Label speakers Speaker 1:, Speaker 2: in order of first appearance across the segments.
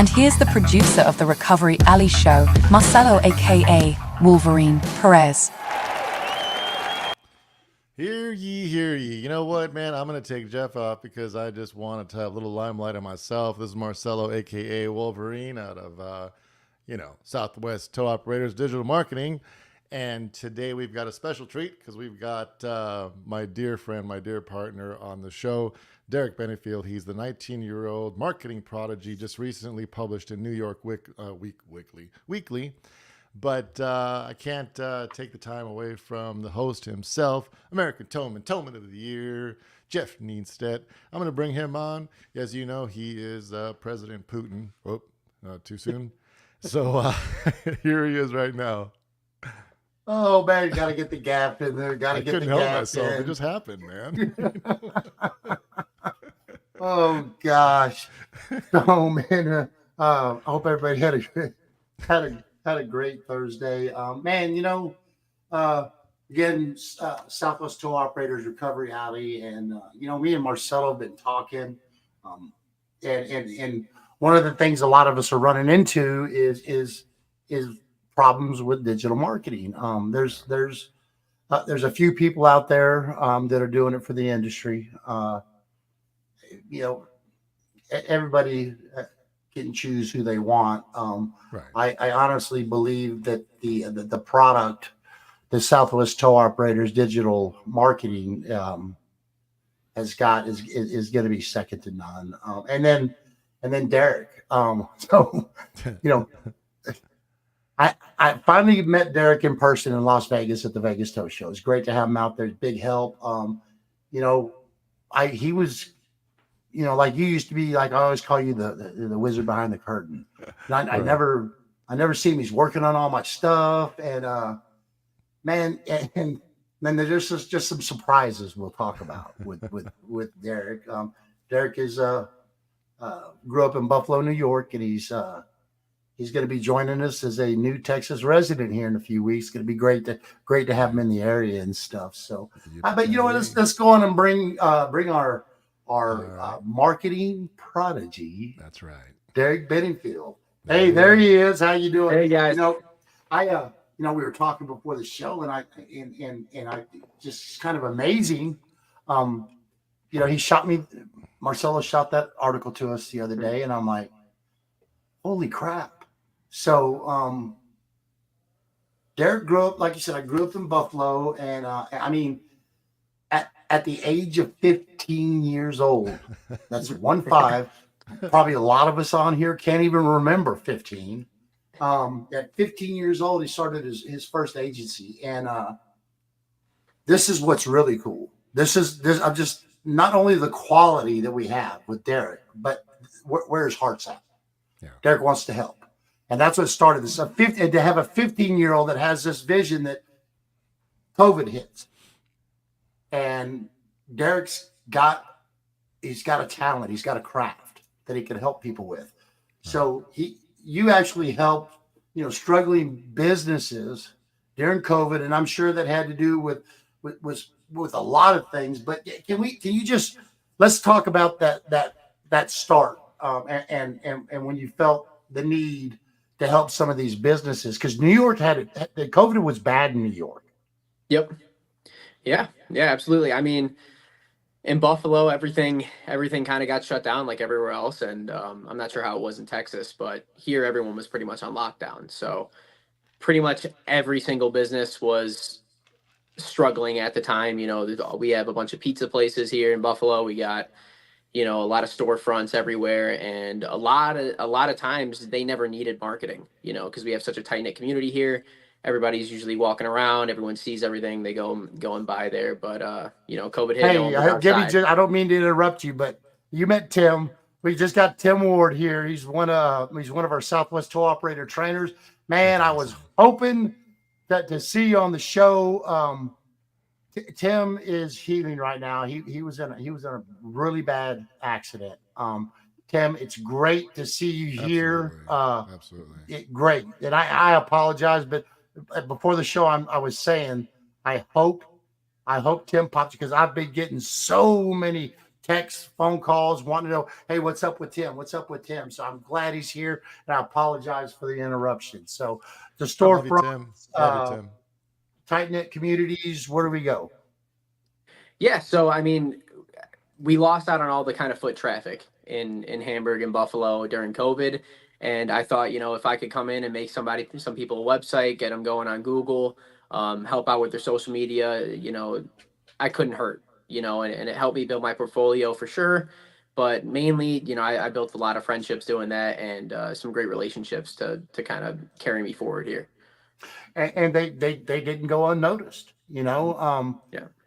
Speaker 1: And here's the producer of the Recovery Alley Show, Marcello, aka Wolverine Perez.
Speaker 2: Hear ye, hear ye. You know what, man? I'm going to take Geoff off because I just wanted to have a little limelight on myself. This is Marcello, a.k.a. Wolverine, out of, Southwest Tow Operators Digital Marketing. And today we've got a special treat because we've got my dear friend, my dear partner on the show, Derek Benningfield. He's the 19-year-old marketing prodigy, just recently published in New York Weekly. But I can't take the time away from the host himself, American Towman of the Year, Geoff Neenstedt. I'm going to bring him on. As you know, he is President Putin. Oh, not too soon. So here he is right now.
Speaker 3: Oh, man, you got to get the gap in there. Got to get the gap in. I couldn't help myself.
Speaker 2: It just happened, man.
Speaker 3: Oh, gosh. Oh, man. I hope everybody had a great Thursday. Man, again, Southwest Tow Operators Recovery Alley. And, me and Marcello have been talking. And one of the things a lot of us are running into is problems with digital marketing. There's a few people out there that are doing it for the industry. Everybody can choose who they want.
Speaker 2: Right.
Speaker 3: I honestly believe that the product, the Southwest Tow Operators digital marketing is going to be second to none. And then Derek. I finally met Derek in person in Las Vegas at the Vegas Tow Show. It's great to have him out there. Big help. He was, like you used to be, like I always call you the wizard behind the curtain. And I never see him. He's working on all my stuff, and man, and then there's just some surprises we'll talk about with Derek. Derek is grew up in Buffalo, New York, and he's going to be joining us as a new Texas resident here in a few weeks. It's going to be great to have him in the area and stuff. So, but let's go on and bring our marketing prodigy.
Speaker 2: That's right,
Speaker 3: Derek Benningfield. Hey, there he is. How you doing?
Speaker 4: Hey guys.
Speaker 3: We were talking before the show, and I just kind of amazing. He shot me. Marcello shot that article to us the other day, and I'm like, holy crap. So, Derek grew up, like you said, I grew up in Buffalo, and at the age of 15 years old, that's 1-5. Probably a lot of us on here can't even remember 15. At 15 years old, he started his first agency, and this is what's really cool. I'm just not only the quality that we have with Derek, but where his heart's at.
Speaker 2: Yeah.
Speaker 3: Derek wants to help. And that's what started this. To have a 15-year-old that has this vision that COVID hits. And Derek's he's got a talent. He's got a craft that he can help people with. Right. So you actually helped, struggling businesses during COVID. And I'm sure that had to do with a lot of things. But let's talk about that start. And when you felt the need to help some of these businesses, because New York COVID was bad in New York.
Speaker 4: Yep. Yeah, absolutely. I mean, in Buffalo, everything kind of got shut down like everywhere else. And I'm not sure how it was in Texas, but here everyone was pretty much on lockdown. So pretty much every single business was struggling at the time. We have a bunch of pizza places here in Buffalo. We got a lot of storefronts everywhere, and a lot of times they never needed marketing, because we have such a tight knit community here. Everybody's usually walking around. Everyone sees everything. They go and buy there. But COVID hit.
Speaker 3: Hey, I don't mean to interrupt you, but you met Tim. We just got Tim Ward here. He's one of our Southwest Tow Operator trainers. Man, I was hoping to see you on the show. Tim is healing right now. He was in a really bad accident. Tim, it's great to see you here.
Speaker 2: Absolutely.
Speaker 3: Great. And I apologize, but before the show, I was saying I hope Tim pops, because I've been getting so many texts, phone calls, wanting to know, hey, what's up with Tim? What's up with Tim? So I'm glad he's here, and I apologize for the interruption. So the
Speaker 2: I love you,
Speaker 3: storefront,
Speaker 2: Tim. Love you, Tim.
Speaker 3: tight knit communities. Where do we go?
Speaker 4: Yeah, so I mean, we lost out on all the kind of foot traffic in Hamburg and Buffalo during COVID. And I thought, if I could come in and make some people a website, get them going on Google, help out with their social media, I couldn't hurt, and it helped me build my portfolio for sure. But mainly, I built a lot of friendships doing that, and some great relationships to kind of carry me forward here.
Speaker 3: And they didn't go unnoticed.
Speaker 4: Yeah.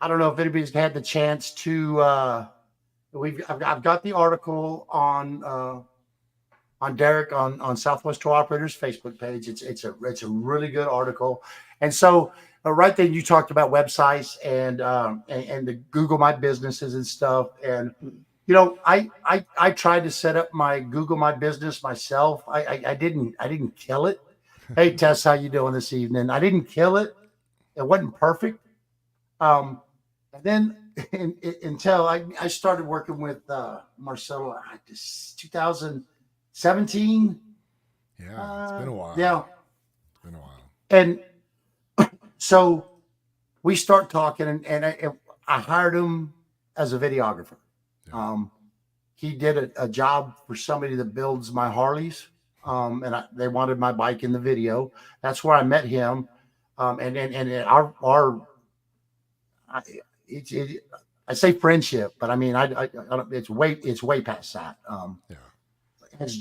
Speaker 3: I don't know if anybody's had the chance to. I've got the article on Derek on Southwest Tour Operators Facebook page. It's a really good article. And so right then you talked about websites and the Google My Businesses and stuff. And I tried to set up my Google My Business myself. I didn't kill it. Hey Tess, how you doing this evening? I didn't kill it. It wasn't perfect. And then until I started working with Marcello, 2017.
Speaker 2: Yeah, it's been a while.
Speaker 3: Yeah.
Speaker 2: It's been a while.
Speaker 3: And so we start talking, and I hired him as a videographer.
Speaker 2: Yeah.
Speaker 3: He did a job for somebody that builds my Harleys, and they wanted my bike in the video. That's where I met him. I say friendship, but I mean, it's way past that.
Speaker 2: Yeah.
Speaker 3: Has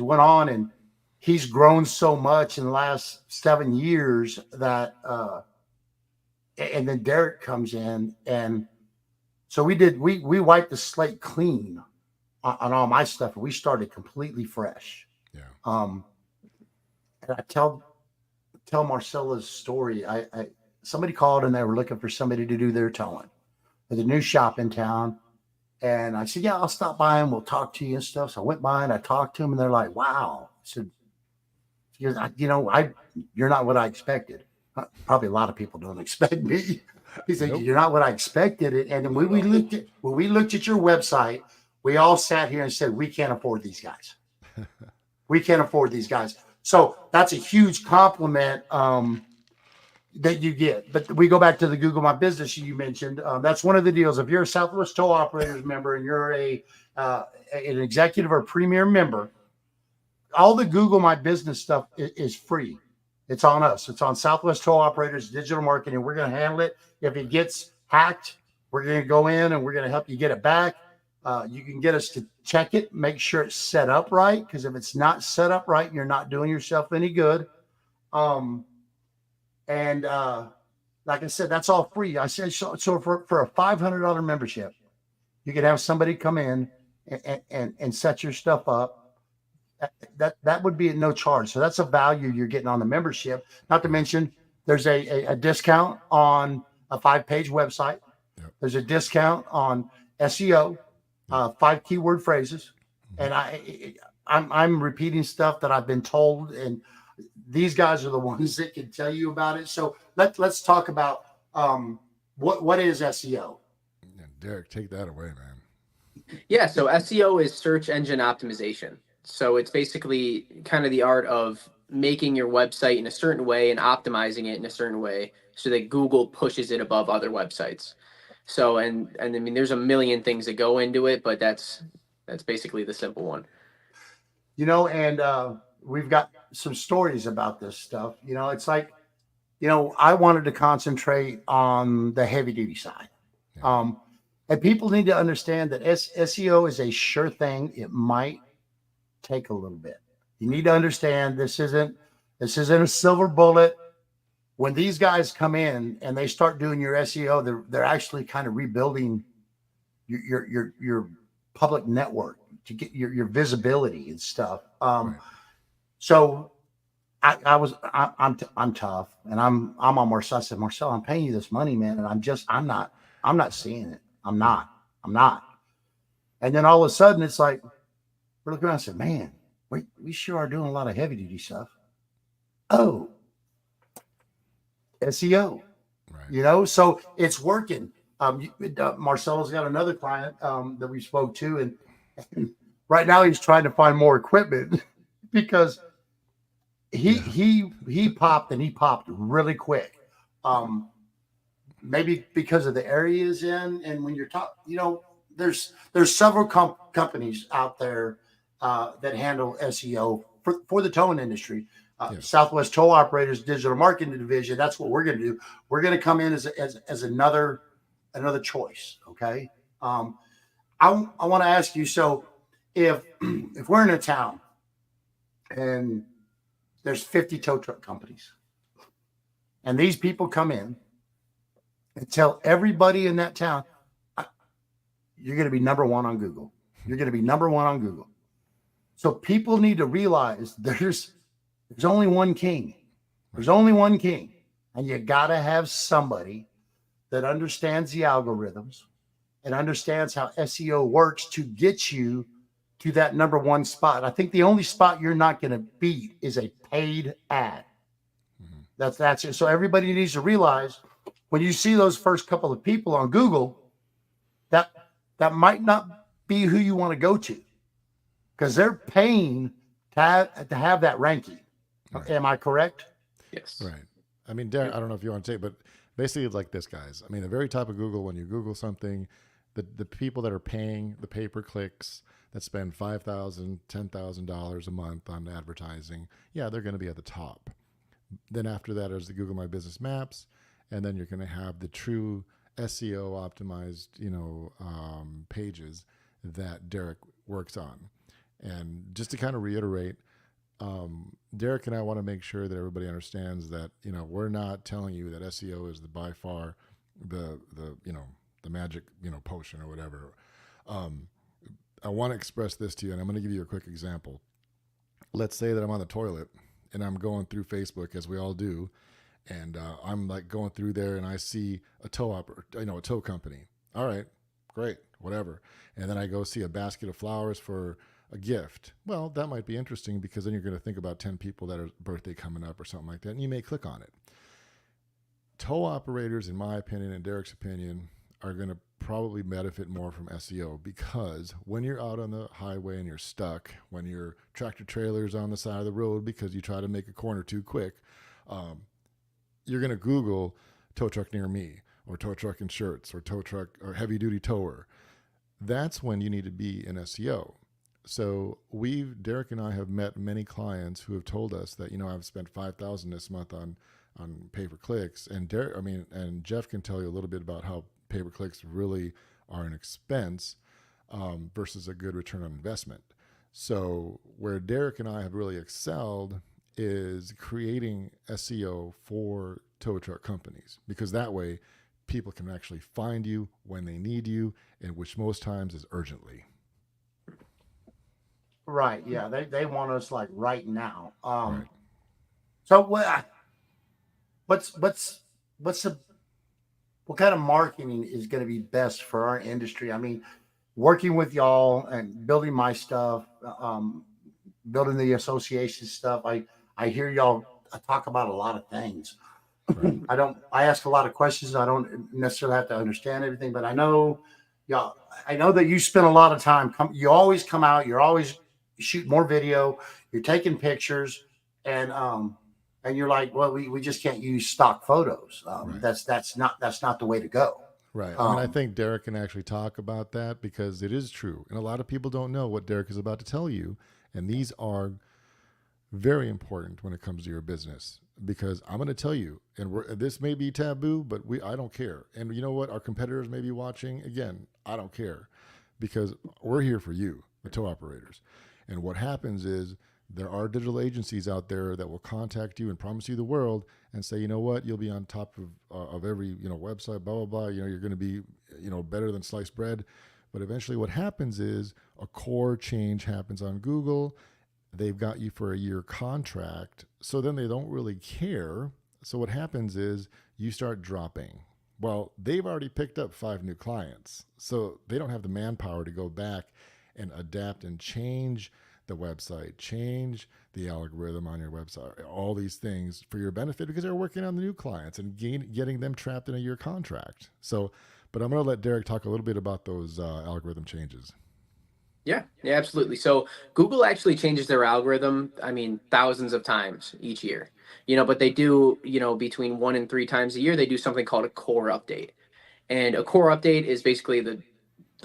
Speaker 3: went on, and he's grown so much in the last 7 years that, and then Derek comes in, and so we wiped the slate clean on all my stuff, and we started completely fresh.
Speaker 2: Yeah.
Speaker 3: And I tell Marcella's story. Somebody called and they were looking for somebody to do their towing. There's a new shop in town. And I said, yeah, I'll stop by and we'll talk to you and stuff. So I went by and I talked to them, and they're like, wow. I said, you're not what I expected. Probably a lot of people don't expect me. He said,
Speaker 2: Nope.
Speaker 3: you're not what I expected. And when we looked at your website, we all sat here and said, we can't afford these guys. We can't afford these guys. So that's a huge compliment that you get. But we go back to the Google My Business you mentioned. That's one of the deals. If you're a Southwest Tow Operators member and you're an executive or premier member, all the Google My Business stuff is free. It's on us. It's on Southwest Tow Operators digital marketing. We're going to handle it. If it gets hacked, we're going to go in and we're going to help you get it back. You can get us to check it, make sure it's set up right, because if it's not set up right, you're not doing yourself any good. And like I said, that's all free. I said, so for a $500 membership, you could have somebody come in and set your stuff up. That would be at no charge. So that's a value you're getting on the membership. Not to mention, there's a discount on a 5-page website.
Speaker 2: Yep.
Speaker 3: There's a discount on SEO, 5 keyword phrases, and I'm repeating stuff that I've been told, and these guys are the ones that can tell you about it. So let's talk about what is SEO.
Speaker 2: Yeah, Derek, take that away, man.
Speaker 4: Yeah, so SEO is search engine optimization. So it's basically kind of the art of making your website in a certain way and optimizing it in a certain way so that Google pushes it above other websites. So and I mean, there's a million things that go into it, but that's basically the simple one.
Speaker 3: And we've got some stories about this stuff. It's like, I wanted to concentrate on the heavy duty side.
Speaker 2: Yeah.
Speaker 3: And people need to understand that SEO is a sure thing. It might take a little bit. You need to understand this isn't a silver bullet. When these guys come in and they start doing your SEO, they're actually kind of rebuilding your public network to get your visibility and stuff.
Speaker 2: Right.
Speaker 3: So I'm tough, and I'm on Marcel. I said, Marcel, I'm paying you this money, man, and I'm not seeing it. I'm not. And then all of a sudden, it's like we're looking around and said, man, we sure are doing a lot of heavy duty stuff. Oh, SEO,
Speaker 2: Right.
Speaker 3: so it's working. Marcello's got another client that we spoke to, and right now he's trying to find more equipment because he popped, and he popped really quick. Maybe because of the area he's in, and when you're talking, there's several companies out there that handle SEO for the towing industry. Southwest Tow Operators Digital Marketing Division. That's what we're going to do. We're going to come in as another choice. Okay. I want to ask you. So if we're in a town and there's 50 tow truck companies, and these people come in and tell everybody in that town, you're going to be number one on Google. You're going to be number one on Google. So people need to realize there's only one king. There's only one king. And you got to have somebody that understands the algorithms and understands how SEO works to get you to that number one spot. I think the only spot you're not going to beat is a paid ad. That's it. So everybody needs to realize when you see those first couple of people on Google, that might not be who you want to go to, because they're paying to have that ranking. Right. Am I correct?
Speaker 4: Yes.
Speaker 2: Right. I mean, Darren, I don't know if you want to take, but basically it's like this, guys. I mean, the very top of Google, when you Google something, the people that are paying the pay-per-clicks that spend $5,000, $10,000 a month on advertising, yeah, they're going to be at the top. Then after that is the Google My Business Maps, and then you're going to have the true SEO optimized, pages that Derek works on. And just to kind of reiterate, Derek and I want to make sure that everybody understands that, we're not telling you that SEO is by far the magic, potion or whatever. I want to express this to you, and I'm going to give you a quick example. Let's say that I'm on the toilet and I'm going through Facebook, as we all do, and I'm like going through there and I see a tow company. All right, great, whatever. And then I go see a basket of flowers for a gift. Well, that might be interesting, because then you're going to think about 10 people that are birthday coming up or something like that, and you may click on it. Tow operators, in my opinion and Derek's opinion, are going to probably benefit more from SEO, because when you're out on the highway and you're stuck, when your tractor trailer's on the side of the road because you try to make a corner too quick, you're going to Google tow truck near me, or tow truck insurance, or tow truck or heavy duty tower. That's when you need to be in SEO. So Derek and I have met many clients who have told us that, I've spent $5,000 this month on pay-per-clicks, and and Geoff can tell you a little bit about how pay-per-clicks really are an expense versus a good return on investment. So where Derek and I have really excelled is creating SEO for tow truck companies, because that way people can actually find you when they need you, and which most times is urgently.
Speaker 3: Right. Yeah. They want us like right now.
Speaker 2: Right.
Speaker 3: So what kind of marketing is going to be best for our industry? I mean, working with y'all and building my stuff, building the association stuff. I hear y'all talk about a lot of things. Right. I ask a lot of questions. I don't necessarily have to understand everything, but I know that you spend a lot of time. You always come out. You're always shoot more video. You're taking pictures, and you're like, well, we just can't use stock photos.
Speaker 2: Right.
Speaker 3: That's not the way to go.
Speaker 2: Right. I think Derek can actually talk about that, because it is true, and a lot of people don't know what Derek is about to tell you, and these are very important when it comes to your business, because I'm going to tell you, and this may be taboo, but I don't care. And you know what? Our competitors may be watching. Again, I don't care, because we're here for you, the tow operators. And what happens is there are digital agencies out there that will contact you and promise you the world and say, you know what, you'll be on top of every website, blah blah blah. You're going to be better than sliced bread. But eventually, what happens is a core change happens on Google. They've got you for a year contract, so then they don't really care. So what happens is you start dropping. Well, they've already picked up 5 new clients, so they don't have the manpower to go back and adapt and change the website, change the algorithm on your website, all these things for your benefit, because they're working on the new clients and getting them trapped in a year contract. So, But I'm going to let Derek talk a little bit about those algorithm changes.
Speaker 4: Yeah, yeah, absolutely. So Google actually changes their algorithm, I mean, thousands of times each year. But they do, between 1 and 3 times a year, they do something called a core update. And a core update is basically the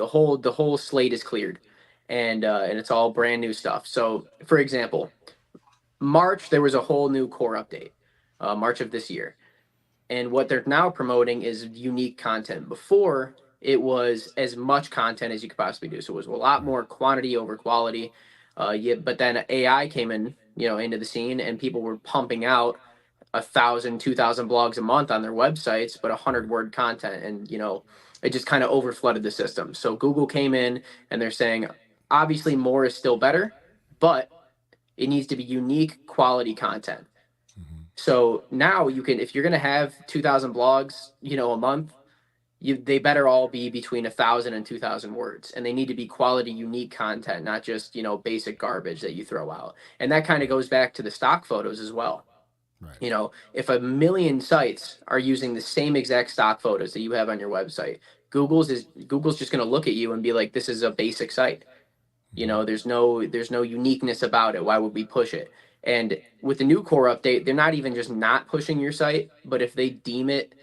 Speaker 4: whole slate is cleared, and it's all brand new stuff. So, for example, March there was a whole new core update, March of this year, and what they're now promoting is unique content. Before, it was as much content as you could possibly do, so it was a lot more quantity over quality. Yeah, but then AI came in, into the scene, and people were pumping out 1,000, 2,000 blogs a month on their websites, but 100-word content, and it just kind of overflooded the system. So Google came in, and they're saying, obviously, more is still better, but it needs to be unique, quality content.
Speaker 2: Mm-hmm.
Speaker 4: So now you can, if you're going to have 2,000 blogs, a month, they better all be between 1,000 and 2,000 words, and they need to be quality, unique content, not just basic garbage that you throw out. And that kind of goes back to the stock photos as well.
Speaker 2: Right.
Speaker 4: If a million sites are using the same exact stock photos that you have on your website, Google's just going to look at you and be like, this is a basic site. There's no uniqueness about it. Why would we push it? And with the new core update, they're not even just not pushing your site, but if they deem it,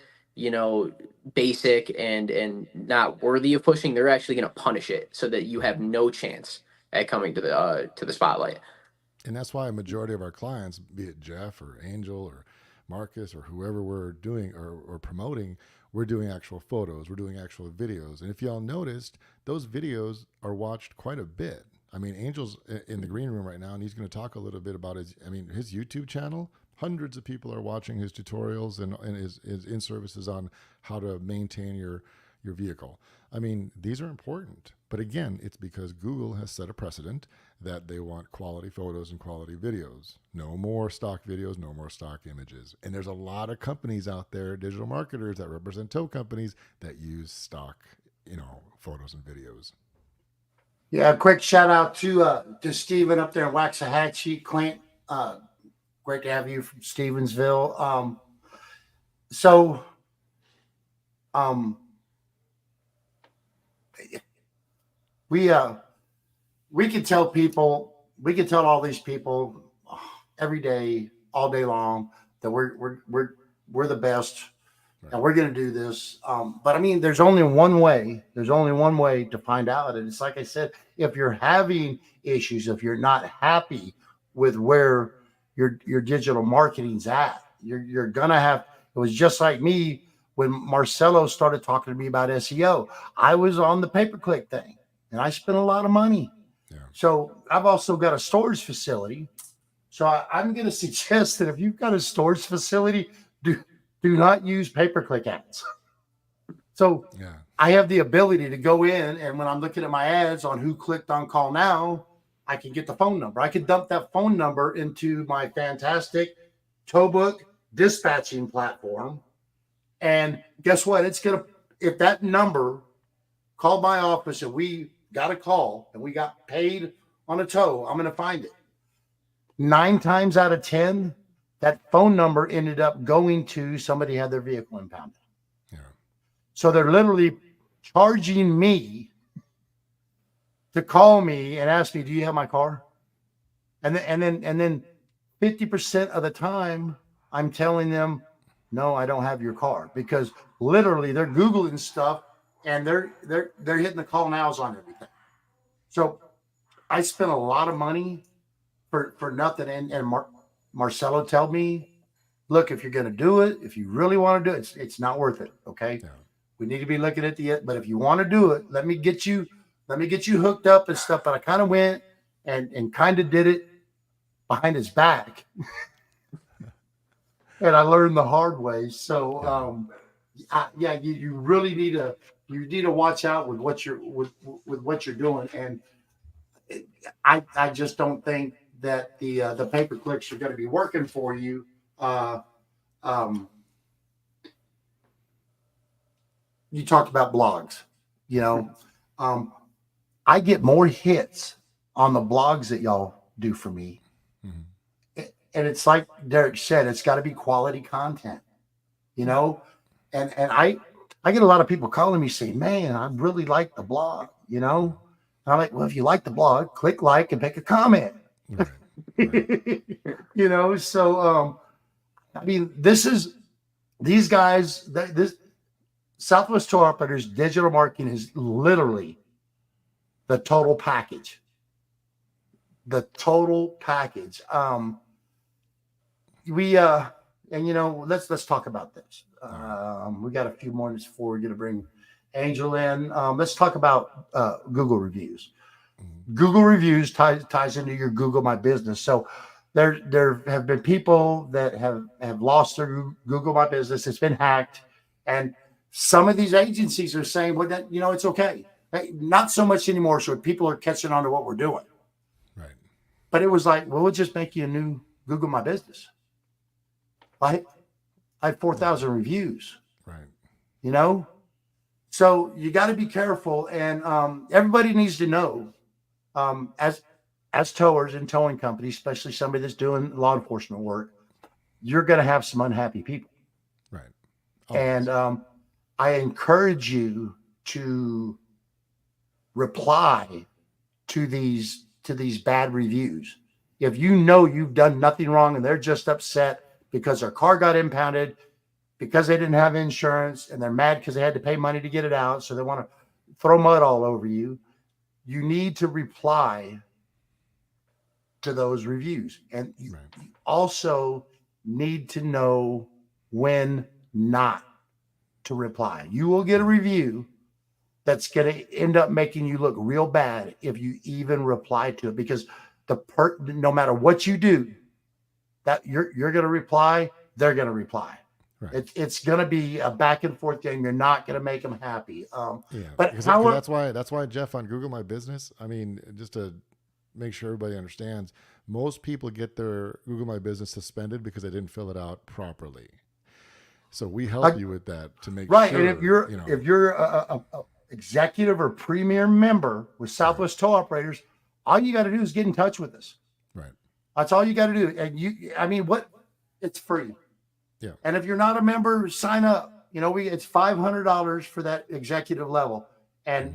Speaker 4: basic and not worthy of pushing, they're actually going to punish it so that you have no chance at coming to the spotlight.
Speaker 2: And that's why a majority of our clients, be it Geoff or Angel or Marcus or whoever we're doing or promoting, we're doing actual photos, we're doing actual videos. And if y'all noticed, those videos are watched quite a bit. I mean, Angel's in the green room right now, and he's going to talk a little bit about his YouTube channel. Hundreds of people are watching his tutorials and his in-services on how to maintain your vehicle. I mean, these are important. But again, it's because Google has set a precedent that they want quality photos and quality videos. No more stock videos, no more stock images. And there's a lot of companies out there, digital marketers that represent tow companies that use stock, photos and videos.
Speaker 3: Yeah, a quick shout out to Steven up there in Waxahachie, Clint. Great to have you from Stevensville. We can tell people, we can tell all these people every day, all day long, that we're the best, right, and we're going to do this. But I mean, there's only one way. There's only one way to find out. And it's like I said, if you're having issues, if you're not happy with where your digital marketing's at, you're gonna have. It was just like me when Marcello started talking to me about SEO. I was on the pay-per-click thing, and I spent a lot of money. Yeah. So I've also got a storage facility. So I'm going to suggest that if you've got a storage facility, do not use pay-per-click ads. So yeah, I have the ability to go in, and when I'm looking at my ads on who clicked on call now, I can get the phone number. I could dump that phone number into my fantastic Towbook dispatching platform. And guess what? It's going to, if that number called my office and we got a call and we got paid on a tow, I'm going to find it. 9 times out of 10, that phone number ended up going to somebody had their vehicle impounded. Yeah. So they're literally charging me to call me and ask me, do you have my car? And then 50% of the time I'm telling them, no, I don't have your car, because literally they're Googling stuff and they're hitting the call nows on everything. So I spent a lot of money for nothing. And Marcello told me, look, if you're going to do it, if you really want to do it, it's not worth it. Okay. Yeah. We need to be looking at but if you want to do it, let me get you hooked up and stuff. But I kind of went and kind of did it behind his back. And I learned the hard way. So, you really need to watch out with what you're doing. And I just don't think that the pay-per-clicks are going to be working for you. You talked about blogs, I get more hits on the blogs that y'all do for me. Mm-hmm. And it's like Derek said, it's got to be quality content, and I get a lot of people calling me saying, man, I really like the blog, And I'm like, well, if you like the blog, click like and make a comment.
Speaker 2: Right. Right.
Speaker 3: So I mean, these guys, this Southwest Tour Operators digital marketing is literally the total package. The total package. Let's talk about this. We got a few more minutes before we're going to bring Angel in. Let's talk about Google reviews. Google reviews ties into your Google My Business. So there have been people that have lost their Google My Business. It's been hacked, and some of these agencies are saying, well, that it's okay. Hey, not so much anymore. So people are catching on to what we're doing.
Speaker 2: Right.
Speaker 3: But it was like, well, we'll just make you a new Google My Business. I had 4,000 reviews.
Speaker 2: Right.
Speaker 3: So you got to be careful, and everybody needs to know, as towers and towing companies, especially somebody that's doing law enforcement work, you're going to have some unhappy people.
Speaker 2: Right.
Speaker 3: And I encourage you to reply to these bad reviews. If you've done nothing wrong and they're just upset because their car got impounded, because they didn't have insurance, and they're mad because they had to pay money to get it out, so they want to throw mud all over you, you need to reply to those reviews. And you also need to know when not to reply. You will get a review that's going to end up making you look real bad if you even reply to it, because no matter what you do, that you're going to reply, they're going to reply. Right. It's going to be a back and forth game. You're not going to make them happy. But
Speaker 2: that's why Geoff, on Google My Business, I mean, just to make sure everybody understands, most people get their Google My Business suspended because they didn't fill it out properly. So we help you with that to make sure.
Speaker 3: And if you're a executive or premier member with Southwest Tow Operators, all you got to do is get in touch with us.
Speaker 2: Right.
Speaker 3: That's all you got to do. And it's free.
Speaker 2: Yeah.
Speaker 3: And if you're not a member, sign up. It's $500 for that executive level. And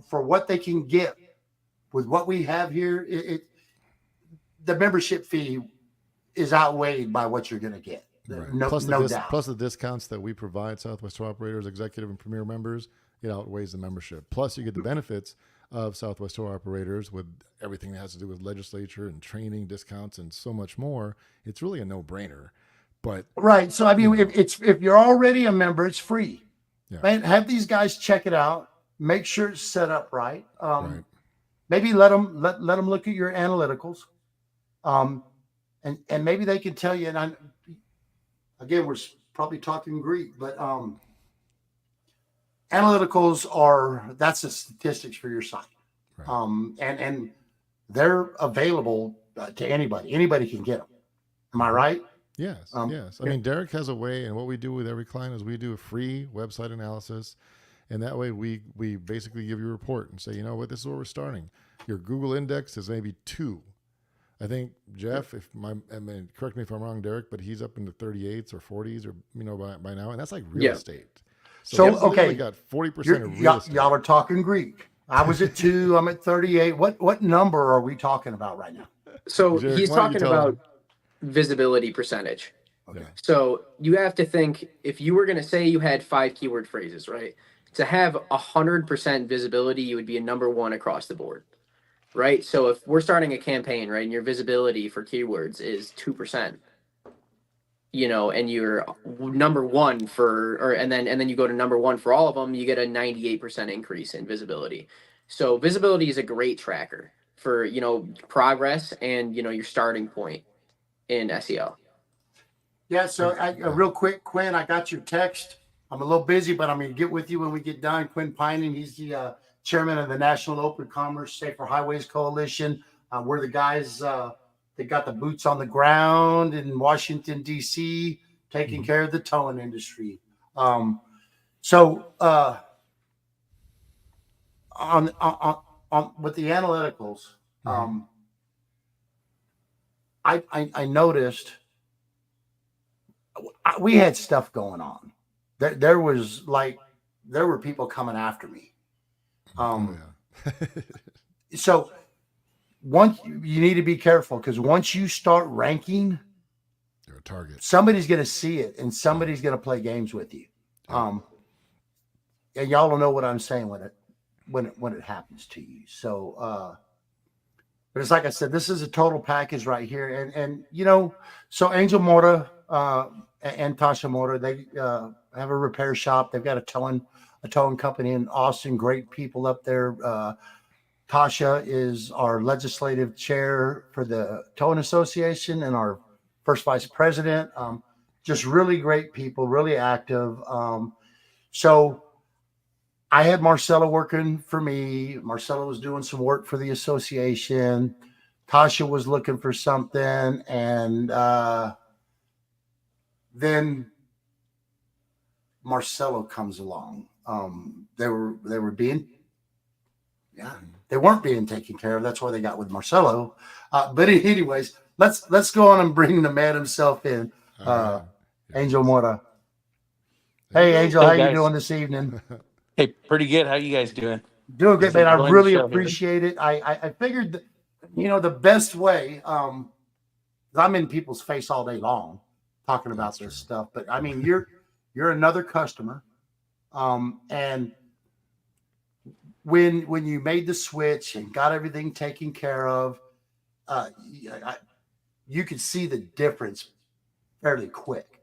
Speaker 3: for what they can get with what we have here, the membership fee is outweighed by what you're going to get.
Speaker 2: Right.
Speaker 3: No doubt.
Speaker 2: Plus the discounts that we provide Southwest Tour Operators, executive and premier members, it outweighs the membership. Plus you get the benefits of Southwest Tour Operators with everything that has to do with legislature and training discounts and so much more. It's really a no-brainer. But
Speaker 3: right. So if you're already a member, it's free.
Speaker 2: Yeah.
Speaker 3: Man, have these guys check it out. Make sure it's set up right.
Speaker 2: Right.
Speaker 3: Maybe let them look at your analyticals. And maybe they can tell you, and again, we're probably talking Greek, but analyticals that's the statistics for your site. Right. And they're available to anybody. Anybody can get them. Am I right?
Speaker 2: Yes. Yes. I mean, Derek has a way, and what we do with every client is we do a free website analysis. And that way we basically give you a report and say, you know what, this is where we're starting. Your Google index is maybe 2. I think Geoff, correct me if I'm wrong, Derek, but he's up in the 38s or 40s or, by now. And that's like real estate.
Speaker 3: So okay.
Speaker 2: We got 40% of real estate.
Speaker 3: Y'all are talking Greek. I was at 2. I'm at 38. What number are we talking about right now?
Speaker 4: So Derek, he's talking about visibility percentage.
Speaker 2: Okay.
Speaker 4: So you have to think, if you were going to say you had 5 keyword phrases, right? To have 100% visibility, you would be a number 1 across the board, right? So if we're starting a campaign, right, and your visibility for keywords is 2%, and you're number 1 and then you go to number 1 for all of them, you get a 98% increase in visibility. So visibility is a great tracker for, progress and, your starting point in SEO.
Speaker 3: Yeah. So real quick, Quinn, I got your text. I'm a little busy, but I'm going to get with you when we get done. Quinn Pining, he's the chairman of the National Open Commerce Safer Highways Coalition. We're the guys that got the boots on the ground in Washington, D.C., taking care of the towing industry. On with the analyticals, I noticed we had stuff going on. There was like there were people coming after me.
Speaker 2: Oh
Speaker 3: Um,
Speaker 2: yeah.
Speaker 3: so once you need to be careful because once you start ranking,
Speaker 2: You're a target.
Speaker 3: somebody's going to see it and
Speaker 2: Yeah.
Speaker 3: somebody's going to play games with you.
Speaker 2: Yeah.
Speaker 3: Um, and y'all don't know what I'm saying when it happens to you. So, but it's like I said, this is a total package right here, and so Angel Mora and Tasha Mora, they have a repair shop. They've got a towing company in Austin. Great people up there. Tasha is our legislative chair for the Towing Association and our first vice president. Just really great people, really active. So I had Marcello working for me. Marcello was doing some work for the association. Tasha was looking for something, and then Marcello comes along. They were being, yeah, they weren't being taken care of. That's why they got with Marcello. But anyways, let's go on and bring the man himself in,
Speaker 2: All right.
Speaker 3: Angel
Speaker 2: Yes.
Speaker 3: Mora.
Speaker 2: There you
Speaker 3: Hey,
Speaker 2: go.
Speaker 3: Angel, how
Speaker 5: Hey
Speaker 3: you
Speaker 5: guys.
Speaker 3: doing this evening?
Speaker 5: Hey, pretty good. How you guys doing?
Speaker 3: Doing great,
Speaker 5: Just
Speaker 3: man. I
Speaker 5: enjoying the
Speaker 3: really
Speaker 5: show here.
Speaker 3: appreciate it. I figured that, the best way, 'cause I'm in people's face all day long talking about
Speaker 2: That's
Speaker 3: this
Speaker 2: true.
Speaker 3: stuff, but I mean, you're another customer, and when you made the switch and got everything taken care of, uh, I, you could see the difference fairly quick.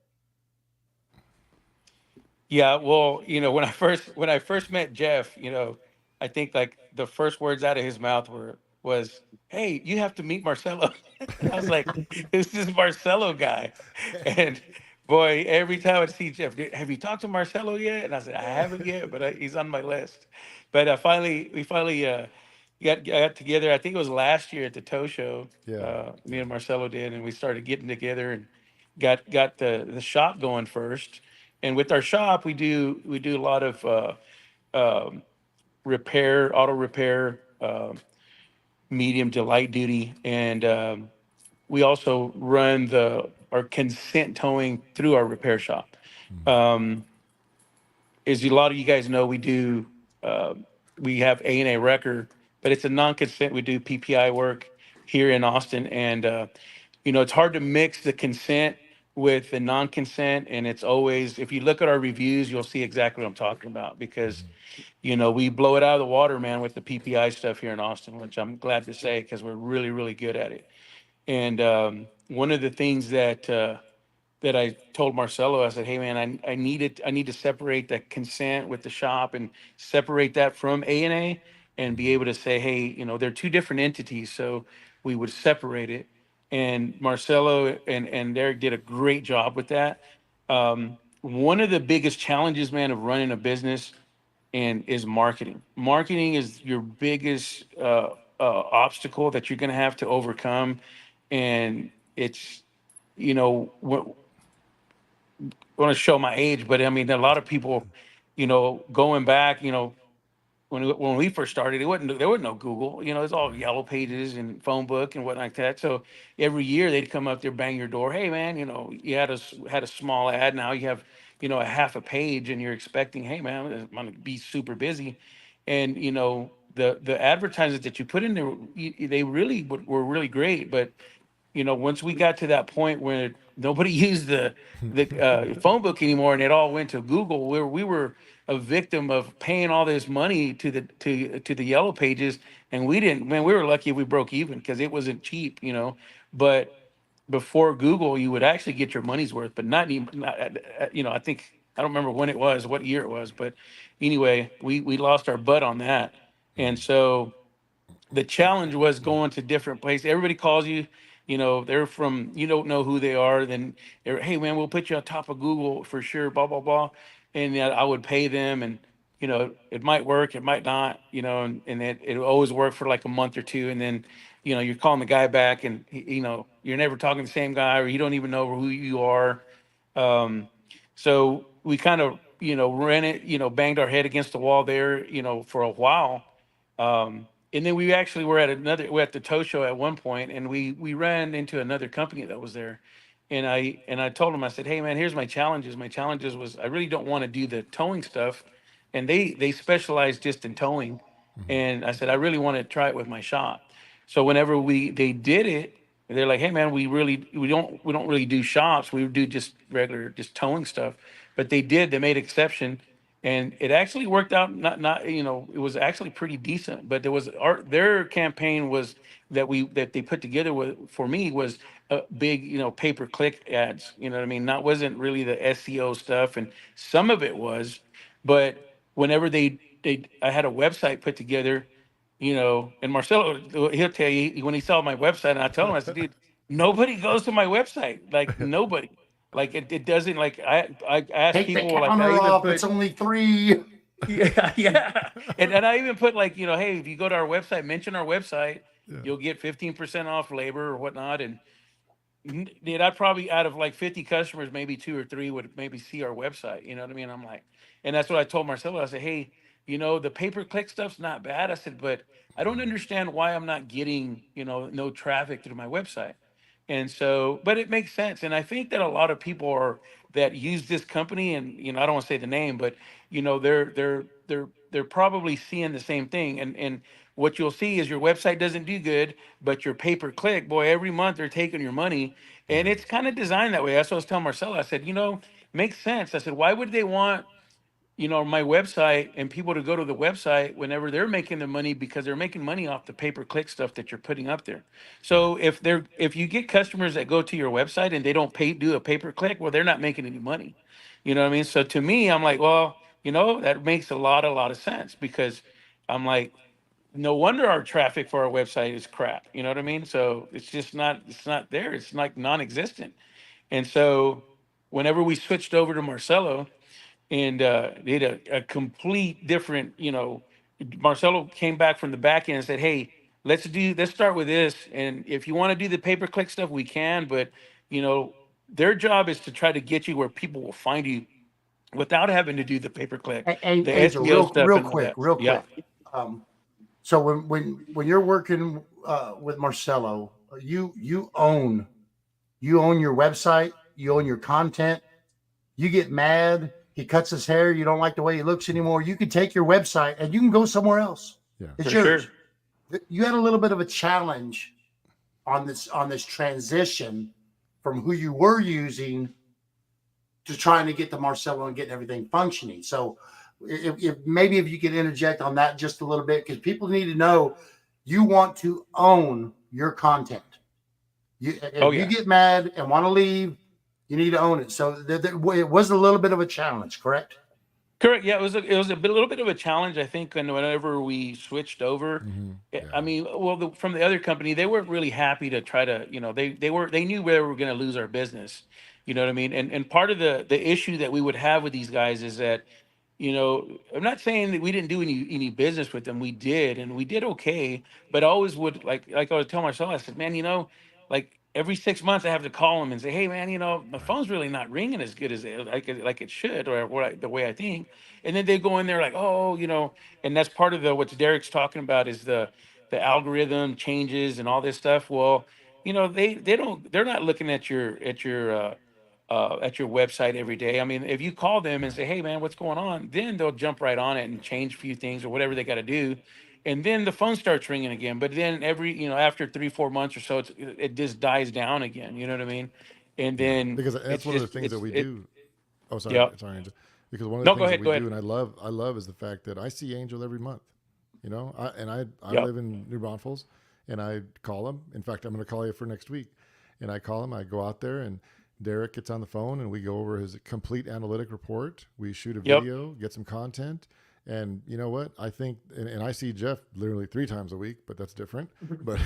Speaker 5: Yeah, well, when I first met Jeff, I think like the first words out of his mouth was, "Hey, you have to meet Marcello." And I was like, "Who's this Marcello guy?" And boy, every time I see Jeff, Have you talked to Marcello yet?" And I said, "I haven't yet, but he's on my list." But we finally got together. I think it was last year at the Tow Show.
Speaker 2: Yeah.
Speaker 5: Me and Marcello did, and we started getting together and got the shop going first. And with our shop, we do a lot of repair, auto repair, medium to light duty, and we also run the our consent towing through our repair shop. Um, as a lot of you guys know, uh, we have A&A record, but it's a non-consent. We do PPI work here in Austin, and it's hard to mix the consent with the non-consent. And it's always, if you look at our reviews, you'll see exactly what I'm talking about because we blow it out of the water, man, with the PPI stuff here in Austin, which I'm glad to say because we're really, really good at it. And one of the things that I told Marcello, I said, "Hey man, I need to separate the consent with the shop and separate that from A and be able to say, hey, they're two different entities, so we would separate it." And Marcello and Derek did a great job with that. One of the biggest challenges, man, of running a business and is marketing. Marketing is your biggest obstacle that you're going to have to overcome, and it's what want to show my age, but I mean, a lot of people, going back, when we first started, there wasn't no Google. It's all yellow pages and phone book and what like that. So every year they'd come up there, bang your door. Hey man, you had a small ad. Now you have a half a page, and you're expecting, hey man, I'm gonna be super busy, and the advertisements that you put in there, they really were really great, but once we got to that point where nobody used the phone book anymore and it all went to Google, where we were a victim of paying all this money to the yellow pages, and we didn't. Man, we were lucky if we broke even because it wasn't cheap. But before Google, you would actually get your money's worth, but not even. I think I don't remember when it was, what year it was, but anyway, we lost our butt on that, and so the challenge was going to different places. Everybody calls you, they're from, you don't know who they are. Then hey man, we'll put you on top of Google for sure, blah, blah, blah. And I would pay them, and, it might work, it might not, and it always worked for like a month or two. And then, you're calling the guy back and, you're never talking to the same guy, or you don't even know who you are. Um, so we kind of, ran it, banged our head against the wall there, for a while. And then we actually we're at the tow show at one point, and we ran into another company that was there. And I told him, I said, "Hey man, here's my challenges. My challenges was I really don't want to do the towing stuff. and they specialize just in towing. And I said, I really want to try it with my shop. So whenever they did it, they're like, hey man, we don't really do shops. We do just regular just towing stuff. But they made exception, and it actually worked out. Not it was actually pretty decent. But their campaign was that they put together for me was a big pay per click ads. You know what I mean? Not wasn't really the SEO stuff, and some of it was, but whenever I had a website put together, and Marcello, he'll tell you when he saw my website, and I told him, I said, dude, nobody goes to my website, like nobody, like it doesn't, like I asked
Speaker 3: Take the
Speaker 5: people, like I
Speaker 3: counter
Speaker 5: even
Speaker 3: off.
Speaker 5: put
Speaker 3: It's only 3.
Speaker 5: yeah, yeah. And I even put like, hey, if you go to our website, mention our website, you'll get 15% off labor or whatnot. And dude, I'd probably out of like 50 customers, maybe 2 or 3 would maybe see our website. You know what I mean? I'm like, and that's what I told Marcelo. I said, hey, the pay-per-click stuff's not bad. I said, but I don't understand why I'm not getting, no traffic through my website. And so, but it makes sense. And I think that a lot of people that use this company, and I don't want to say the name, but they're probably seeing the same thing. And what you'll see is your website doesn't do good, but your pay per click, boy, every month they're taking your money, and
Speaker 2: Yeah.
Speaker 5: it's kind of designed that way. That's what I was telling Marcella. I said, makes sense. I said, why would they want my website and people to go to the website whenever they're making the money, because they're making money off the pay per click stuff that you're putting up there.
Speaker 2: Right.
Speaker 5: So if you get customers that go to your website and they don't do a pay per click, well, they're not making any money. You know what I mean? So to me, I'm like, well, that makes a lot of sense, because I'm like, no wonder our traffic for our website is crap. You know what I mean? So it's not there. It's like non-existent. And so whenever we switched over to Marcello, and did a complete different, Marcelo came back from the back end and said, hey, let's start with this. And if you want to do the pay-per-click stuff, we can, but their job is to try to get you where people will find you without having to do the pay-per-click, the
Speaker 3: Angel,
Speaker 5: SEO stuff
Speaker 3: real
Speaker 5: and all
Speaker 3: quick,
Speaker 5: that.
Speaker 3: real
Speaker 5: Yeah.
Speaker 3: quick. So when you're working with Marcello, you own your website, you own your content. You get mad, he cuts his hair, you don't like the way he looks anymore. You can take your website and you can go somewhere else.
Speaker 2: Yeah.
Speaker 3: It's
Speaker 5: For
Speaker 3: yours.
Speaker 5: sure.
Speaker 3: You had a little bit of a challenge on this transition from who you were using to trying to get to Marcello and getting everything functioning. So if you could interject on that just a little bit, because people need to know you want to own your content.
Speaker 5: Oh
Speaker 3: If you
Speaker 5: yeah.
Speaker 3: get mad and want to leave, you need to own it. So it was a little bit of a challenge, correct?
Speaker 5: Correct. Yeah, little bit of a challenge, I think, and whenever we switched over.
Speaker 2: Yeah.
Speaker 5: I mean, well, from the other company, they weren't really happy to try to, they knew where we were going to lose our business. You know what I mean? And part of the issue that we would have with these guys is that, I'm not saying that we didn't do any business with them. We did, and we did okay. But I always would, like I was telling myself, I said, man, like every 6 months I have to call them and say, hey man, my
Speaker 2: Right.
Speaker 5: phone's really not ringing as good as like it should, or the way I think. And then they go in there like, oh, and that's part of what Derek's talking about is the algorithm changes and all this stuff. Well, they're not looking at your website every day. I mean, if you call them and say, hey man, what's going on, then they'll jump right on it and change a few things or whatever they got to do. And then the phone starts ringing again. But then after 3-4 months or so, it just dies down again. You know what I mean? And
Speaker 2: Yeah.
Speaker 5: then
Speaker 2: Because that's
Speaker 5: it's
Speaker 2: one of the
Speaker 5: just,
Speaker 2: things that we do. Oh, sorry,
Speaker 5: yeah.
Speaker 2: Angel. Because one of the
Speaker 5: No, go
Speaker 2: things that
Speaker 5: ahead.
Speaker 2: we
Speaker 5: Go
Speaker 2: do,
Speaker 5: ahead.
Speaker 2: and I love, is the fact that I see Angel every month. I
Speaker 5: Yep.
Speaker 2: live in New Braunfels, and I call him. In fact, I'm going to call you for next week, and I call him. I go out there, and Derek gets on the phone, and we go over his complete analytic report. We shoot a
Speaker 5: Yep.
Speaker 2: video, get some content, and you know what? I think, and I see Geoff literally 3 times a week, but that's different. But,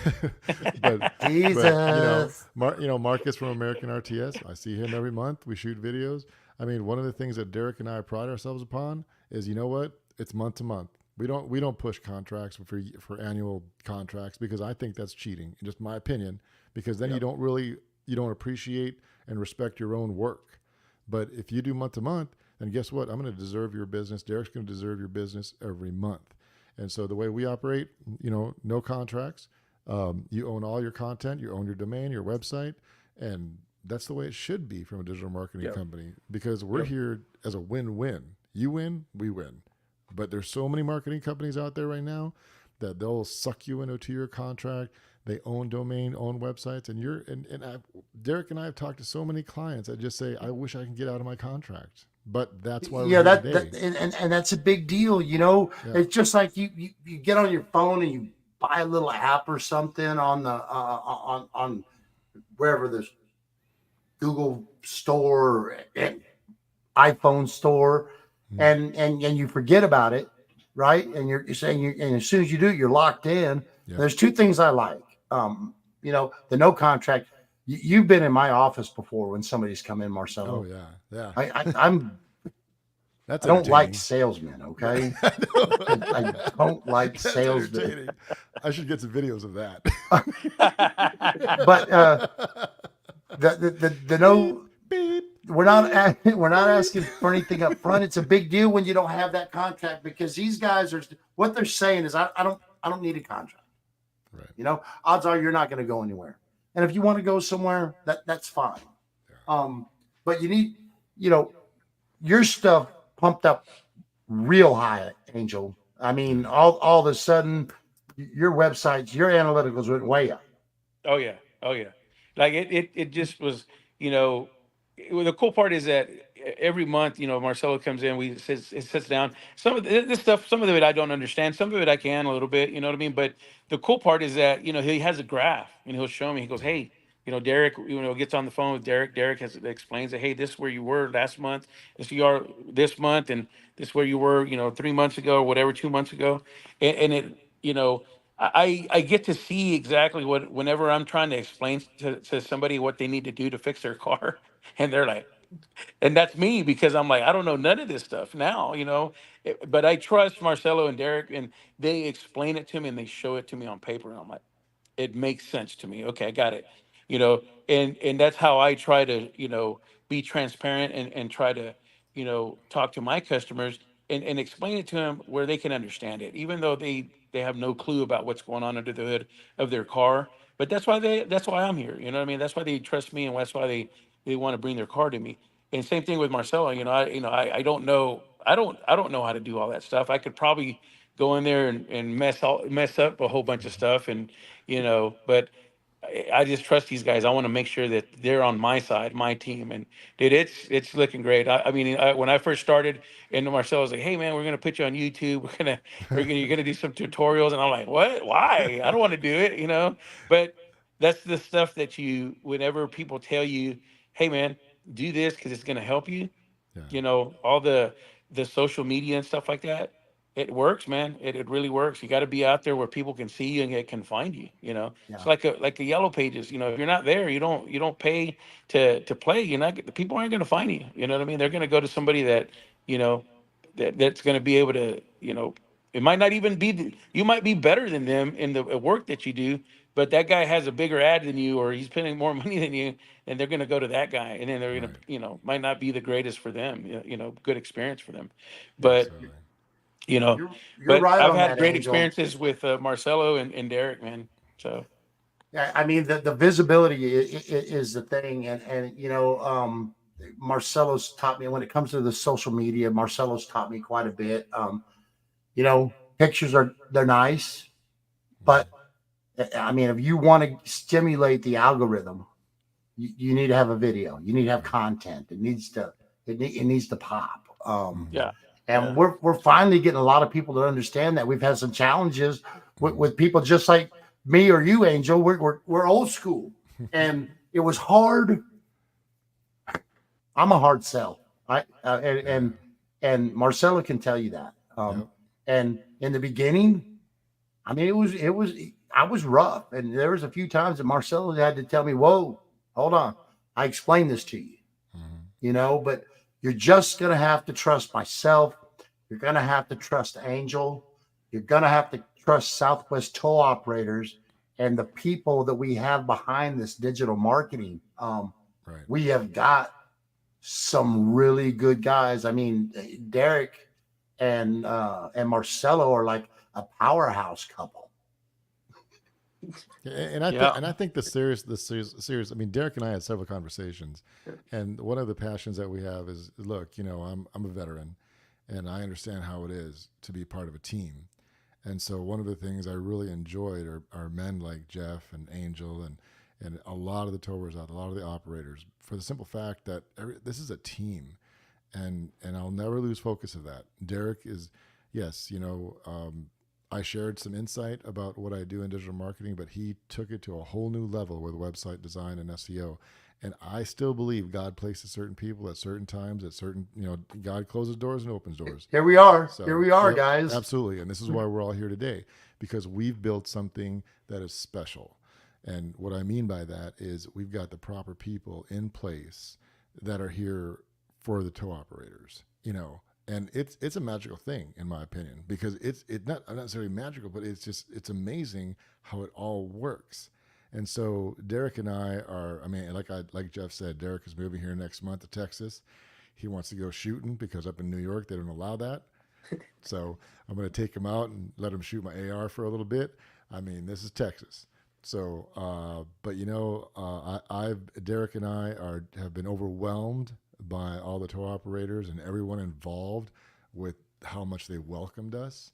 Speaker 2: but,
Speaker 3: Jesus.
Speaker 2: Marcus from American RTS, I see him every month. We shoot videos. I mean, one of the things that Derek and I pride ourselves upon is, you know what? It's month to month. We don't push contracts for annual contracts, because I think that's cheating, in just my opinion. Because then you don't appreciate and respect your own work. But if you do month to month, then guess what? I'm going to deserve your business. Derek's going to deserve your business every month. And so the way we operate, no contracts. You own all your content. You own your domain, your website, and that's the way it should be from a digital marketing
Speaker 5: Yep.
Speaker 2: company, because we're
Speaker 5: Yep.
Speaker 2: here as a win-win. You win, we win. But there's so many marketing companies out there right now that they'll suck you into a 2-year contract. They own domain, own websites, and Derek and I have talked to so many clients that just say, "I wish I can get out of my contract." But that's why we're
Speaker 3: Yeah,
Speaker 2: here
Speaker 3: that
Speaker 2: today.
Speaker 3: and that's a big deal. You know,
Speaker 2: Yeah.
Speaker 3: it's just like you get on your phone and you buy a little app or something on the on wherever there's Google Store and iPhone Store, and you forget about it, right? And you're saying and as soon as you do it, you're locked in.
Speaker 2: Yeah.
Speaker 3: There's two things I like. You know, the no contract. You've been in my office before when somebody's come in,
Speaker 2: Oh
Speaker 3: Marcello.
Speaker 2: yeah, yeah.
Speaker 3: I'm
Speaker 2: That's
Speaker 3: I don't like
Speaker 2: entertaining.
Speaker 3: salesmen, okay?
Speaker 2: I
Speaker 3: I don't like
Speaker 2: That's
Speaker 3: salesmen.
Speaker 2: entertaining. I should get some videos of that.
Speaker 3: But the no,
Speaker 2: Beep,
Speaker 3: we're not asking for anything up front. It's a big deal when you don't have that contract because these guys are what they're saying is I don't need a contract.
Speaker 2: right.
Speaker 3: You know, odds are you're not going to go anywhere. And if you want to go somewhere, that's fine. But you need, you know, your stuff pumped up real high, Angel. I mean, all of a sudden, your websites, your analyticals went way up.
Speaker 5: Oh yeah, oh yeah. Like it just was. You know, well, the cool part is that every month, you know, Marcello comes in, it sits down. Some of this stuff, some of it I don't understand, some of it I can a little bit. You know what I mean? But the cool part is that he has a graph and he'll show me. He goes, hey. Derek, gets on the phone with Derek. Derek explains that, hey, this is where you were last month. This you are this month, and this is where you were, 3 months ago or whatever, 2 months ago, and it, I get to see exactly what whenever I'm trying to explain to somebody what they need to do to fix their car, and they're like, and that's me because I'm like, I don't know none of this stuff now, but I trust Marcello and Derek, and they explain it to me and they show it to me on paper, and I'm like, it makes sense to me. Okay, I got it. And that's how I try to, be transparent and try to, talk to my customers and explain it to them where they can understand it, even though they have no clue about what's going on under the hood of their car. But that's why I'm here. You know what I mean? That's why they trust me, and that's why they want to bring their car to me. And same thing with Marcelo. I don't know. I don't know how to do all that stuff. I could probably go in there and mess up a whole bunch of stuff, and but I just trust these guys. I want to make sure that they're on my side, my team, and dude, it's looking great. I mean, when I first started, and Marcel was like, "Hey, man, we're gonna put you on YouTube. You're gonna do some tutorials," and I'm like, "What? Why? I don't want to do it," But that's the stuff that whenever people tell you, "Hey, man, do this because it's gonna help you,"
Speaker 2: Yeah.
Speaker 5: all the social media and stuff like that, it works, man. It really works. You got to be out there where people can see you and it can find you. It's
Speaker 3: Yeah.
Speaker 5: like a yellow pages. If you're not there, you don't pay to play. The people aren't going to find you. You know what I mean? They're going to go to somebody that you know that's going to be able to. It might not even be. You might be better than them in the work that you do, but that guy has a bigger ad than you, or he's spending more money than you, and they're going to go to that guy, and then they're going
Speaker 2: Right.
Speaker 5: to, might not be the greatest for them. Good experience for them, but
Speaker 2: Absolutely.
Speaker 5: you know,
Speaker 3: You're
Speaker 5: but
Speaker 3: right
Speaker 5: I've
Speaker 3: on
Speaker 5: had
Speaker 3: that,
Speaker 5: great
Speaker 3: Angel.
Speaker 5: experiences with Marcelo and Derek, man. So
Speaker 3: Yeah, I mean the visibility is the thing, and Marcelo's taught me when it comes to the social media. Marcelo's taught me quite a bit. Pictures they're nice, but I mean if you want to stimulate the algorithm, you need to have a video. You need to have content. It needs to pop.
Speaker 5: yeah,
Speaker 3: And
Speaker 5: yeah,
Speaker 3: we're finally getting a lot of people to understand that. We've had some challenges with people just like me or you, Angel. We're old school, and it was hard. I'm a hard sell. I
Speaker 2: Yeah.
Speaker 3: and Marcelo can tell you that.
Speaker 2: Yep.
Speaker 3: And in the beginning, I mean, it was I was rough, and there was a few times that Marcelo had to tell me, "Whoa, hold on, I explained this to you." But you're just going to have to trust myself. You're going to have to trust Angel. You're going to have to trust Southwest tow operators and the people that we have behind this digital marketing.
Speaker 2: Right.
Speaker 3: We have got some really good guys. I mean, Derek and Marcelo are like a powerhouse couple.
Speaker 2: And I think
Speaker 5: yeah,
Speaker 2: the serious. I mean, Derek and I had several conversations, and one of the passions that we have is, look, I'm a veteran, and I understand how it is to be part of a team. And so one of the things I really enjoyed are men like Geoff and Angel and a lot of the towers out, a lot of the operators, for the simple fact that this is a team, and I'll never lose focus of that. Derek is, yes, I shared some insight about what I do in digital marketing, but he took it to a whole new level with website design and SEO. And I still believe God places certain people at certain times, at certain, God closes doors and opens doors.
Speaker 3: Here we are.
Speaker 2: So,
Speaker 3: Here we are,
Speaker 2: yep,
Speaker 3: guys.
Speaker 2: Absolutely. And this is why we're all here today, because we've built something that is special. And what I mean by that is we've got the proper people in place that are here for the tow operators, and it's a magical thing in my opinion, because it's not necessarily magical, but it's amazing how it all works. And so Derek and I are, like Geoff said, Derek is moving here next month to Texas. He wants to go shooting because up in New York, they don't allow that. So I'm going to take him out and let him shoot my AR for a little bit. This is Texas. So, Derek and I have been overwhelmed by all the tow operators and everyone involved with how much they welcomed us.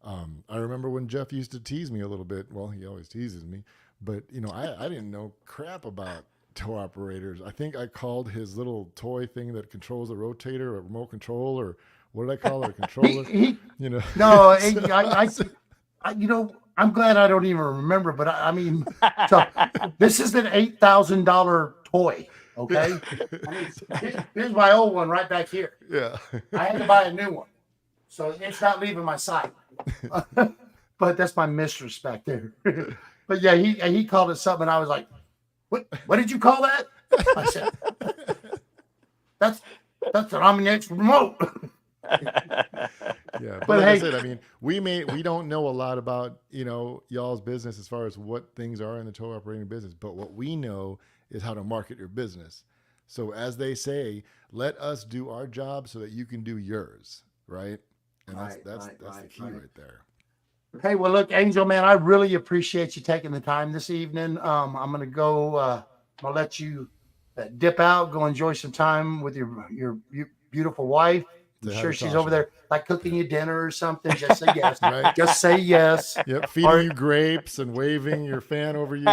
Speaker 2: I remember when Geoff used to tease me a little bit. Well, he always teases me, but I didn't know crap about tow operators. I think I called his little toy thing that controls the rotator a remote control, or what did I call it? A controller?
Speaker 3: No, I'm glad I don't even remember, but so this is an $8,000 toy. Okay. Here's my old one right back here.
Speaker 2: Yeah.
Speaker 3: I had to buy a new one, so it's not leaving my sight. But that's my misrespect there. But yeah, he called it something. And I was like, what did you call that? I said, that's an OmniX remote.
Speaker 2: Yeah, but like I said, we don't know a lot about y'all's business as far as what things are in the tow operating business, but what we know is how to market your business. So as they say, let us do our job so that you can do yours, right? And that's the key right there.
Speaker 3: Okay, well, look, Angel, man, I really appreciate you taking the time this evening. I'm gonna go. I'm gonna let you dip out, go enjoy some time with your beautiful wife. I'm sure she's over there, like cooking you dinner or something. Just say yes. Right? Just say yes.
Speaker 2: Yep, feeding you grapes and waving your fan over you.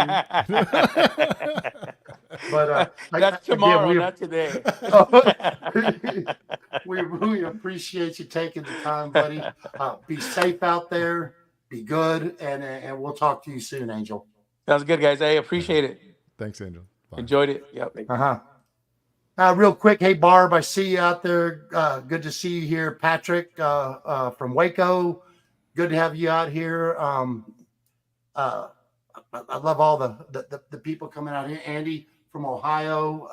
Speaker 3: But
Speaker 5: that's tomorrow, not today.
Speaker 3: We really appreciate you taking the time, buddy. Be safe out there. Be good, and we'll talk to you soon, Angel.
Speaker 5: Sounds good, guys. I appreciate it.
Speaker 2: Thanks, Angel. Bye.
Speaker 5: Enjoyed it. Yep.
Speaker 3: Real quick, hey Barb, I see you out there. Good to see you here, Patrick from Waco. Good to have you out here. I love all the people coming out here. Andy from Ohio.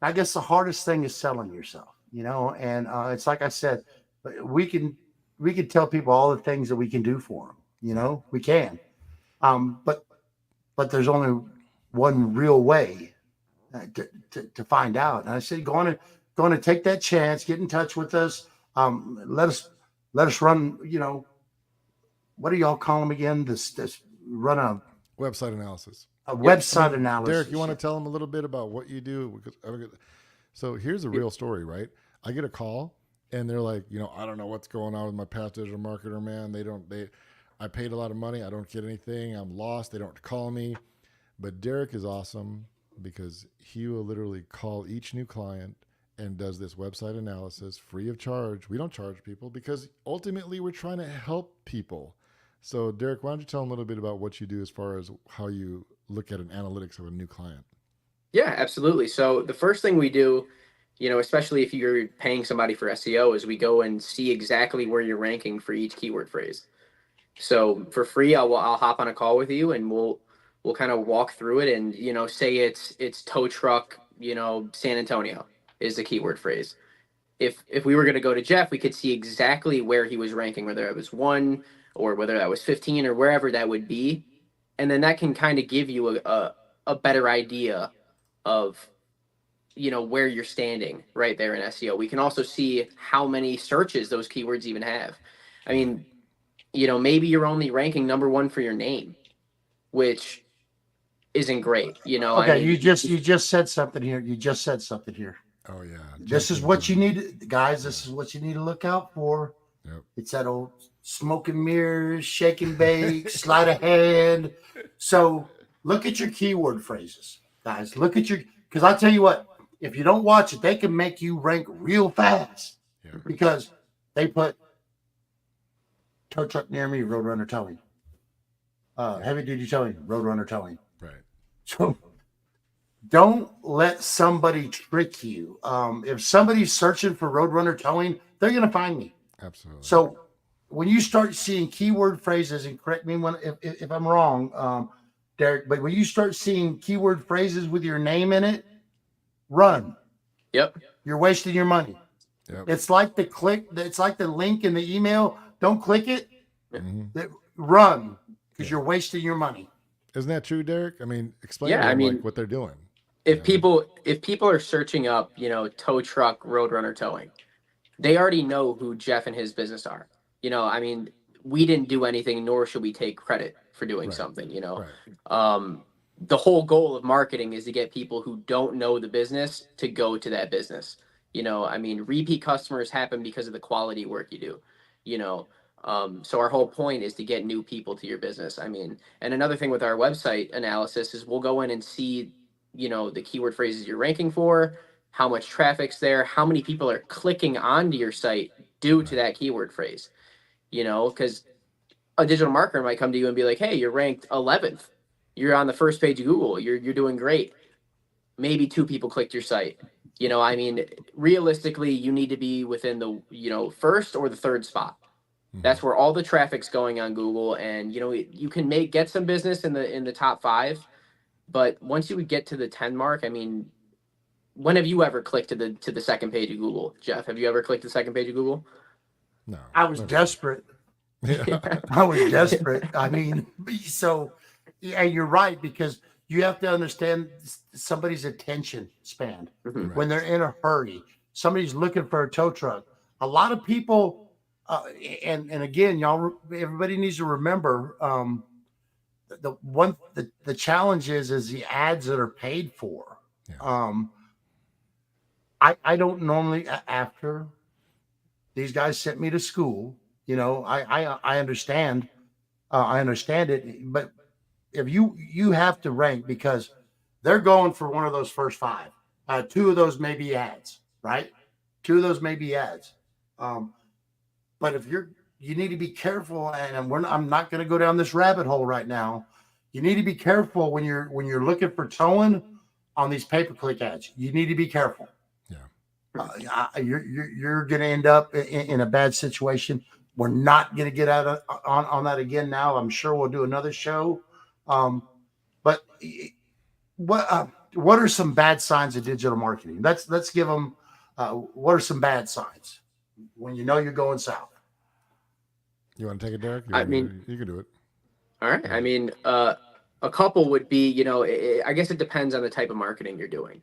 Speaker 3: I guess the hardest thing is selling yourself, and it's like I said, we can tell people all the things that we can do for them. We can, but there's only one real way to find out. And I said, going to take that chance, get in touch with us. Let us run, what do y'all call them again? This run a
Speaker 2: website analysis.
Speaker 3: Website analysis.
Speaker 2: Derek, you want to tell them a little bit about what you do? So here's a real story, right? I get a call and they're like, I don't know what's going on with my past digital marketer, man. I paid a lot of money. I don't get anything. I'm lost. They don't call me. But Derek is awesome because he will literally call each new client and does this website analysis free of charge. We don't charge people because ultimately we're trying to help people. So Derek, why don't you tell them a little bit about what you do as far as how you look at an analytics of a new client?
Speaker 4: Yeah, absolutely. So the first thing we do, especially if you're paying somebody for SEO, is we go and see exactly where you're ranking for each keyword phrase. So for free, I'll hop on a call with you and we'll kind of walk through it and, say it's tow truck, San Antonio is the keyword phrase. If we were going to go to Geoff, we could see exactly where he was ranking, whether it was 1 or whether that was 15 or wherever that would be. And then that can kind of give you a better idea of, where you're standing right there in SEO. We can also see how many searches those keywords even have. Maybe you're only ranking number 1 for your name, which isn't great,
Speaker 3: Okay, you just said something here.
Speaker 2: Oh yeah.
Speaker 3: This is what you need, guys. This is what you need to look out for.
Speaker 2: Yep.
Speaker 3: It's that old smoke and mirrors, shake and bake, sleight of hand. So look at your keyword phrases, guys. Look at because I tell you what, if you don't watch it, they can make you rank real fast because they put tow truck near me, Roadrunner towing. Heavy duty towing, Roadrunner towing.
Speaker 2: Right.
Speaker 3: So don't let somebody trick you. If somebody's searching for Roadrunner towing, they're going to find me.
Speaker 2: Absolutely.
Speaker 3: So when you start seeing keyword phrases, and correct me if I'm wrong, Derek, but when you start seeing keyword phrases with your name in it, run.
Speaker 4: Yep.
Speaker 3: You're wasting your money.
Speaker 2: Yep.
Speaker 3: It's like it's like the link in the email. Don't click it.
Speaker 2: Mm-hmm.
Speaker 3: Run, because you're wasting your money.
Speaker 2: Isn't that true, Derek? I mean, explain to them like what they're doing.
Speaker 4: If people are searching up, tow truck Roadrunner towing, they already know who Geoff and his business are. I mean, we didn't do anything, nor should we take credit for doing something.
Speaker 2: Right.
Speaker 4: The whole goal of marketing is to get people who don't know the business to go to that business. I mean, repeat customers happen because of the quality work you do. So our whole point is to get new people to your business. I mean, and another thing with our website analysis is we'll go in and see, the keyword phrases you're ranking for, how much traffic's there, how many people are clicking onto your site due to that keyword phrase. Because a digital marketer might come to you and be like, hey, you're ranked 11th. You're on the first page of Google. You're doing great. Maybe 2 people clicked your site. I mean, realistically, you need to be within the, first or the 3rd spot. That's where all the traffic's going on Google, and you can get some business in the top 5, but once you would get to the 10 mark, I mean, when have you ever clicked to the 2nd page of Google, Geoff? Have you ever clicked the 2nd page of Google?
Speaker 2: No.
Speaker 3: I was desperate.
Speaker 2: Yeah.
Speaker 3: I was desperate. I mean, so yeah, you're right, because you have to understand somebody's attention span when they're in a hurry. Somebody's looking for a tow truck. A lot of people. And again, everybody needs to remember the challenge is the ads that are paid for.
Speaker 2: Yeah.
Speaker 3: I don't normally, after these guys sent me to school, I understand it, but if you have to rank, because they're going for one of those first 5, 2 of those may be ads, right? 2 of those may be ads. But if you need to be careful, and I'm not going to go down this rabbit hole right now. You need to be careful when you're looking for towing on these pay-per-click ads. You need to be careful.
Speaker 2: Yeah.
Speaker 3: You're going to end up in a bad situation. We're not going to get out on that again now. I'm sure we'll do another show. But what are some bad signs of digital marketing? Let's give them. What are some bad signs when you're going south?
Speaker 2: You want to take it, Derek?
Speaker 4: I mean,
Speaker 2: you can do it.
Speaker 4: All right. I mean, a couple would be, I guess it depends on the type of marketing you're doing.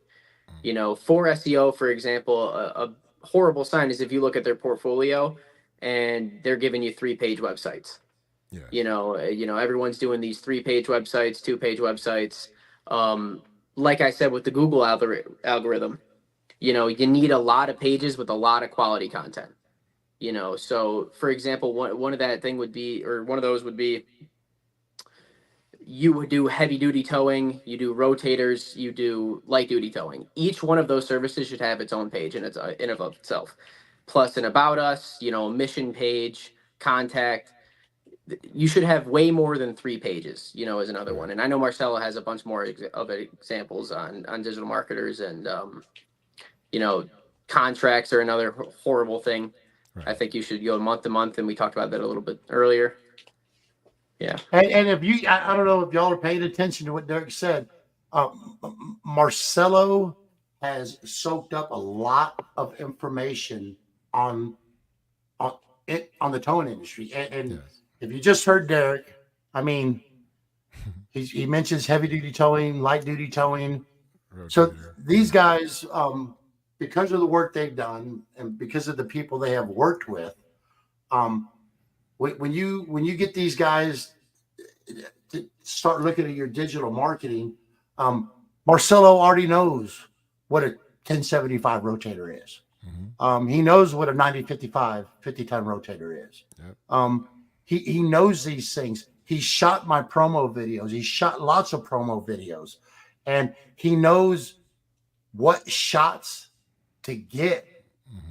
Speaker 4: For SEO, for example, a horrible sign is if you look at their portfolio and they're giving you 3-page websites. Yeah. Everyone's doing these 3-page websites, 2-page websites. Like I said, with the Google algorithm, you need a lot of pages with a lot of quality content. So for example, one of those would be, you would do heavy duty towing, you do rotators, you do light duty towing. Each one of those services should have its own page in of itself, plus an about us, mission page, contact. You should have way more than 3 pages, as another one. And I know Marcello has a bunch more of examples on digital marketers, and contracts are another horrible thing. Right. I think you should go month to month, and we talked about that a little bit earlier. Yeah.
Speaker 3: And if I don't know if y'all are paying attention to what Derek said. Marcello has soaked up a lot of information on the towing industry. And yes. If you just heard Derek, I mean, he mentions heavy duty towing, light duty towing. So these guys, because of the work they've done and because of the people they have worked with, when you get these guys to start looking at your digital marketing, Marcello already knows what 1075 rotator is.
Speaker 2: Mm-hmm.
Speaker 3: He knows what a 9055 50-ton rotator is.
Speaker 2: Yep.
Speaker 3: He knows these things. He shot my promo videos. He shot lots of promo videos, and he knows what shots to get.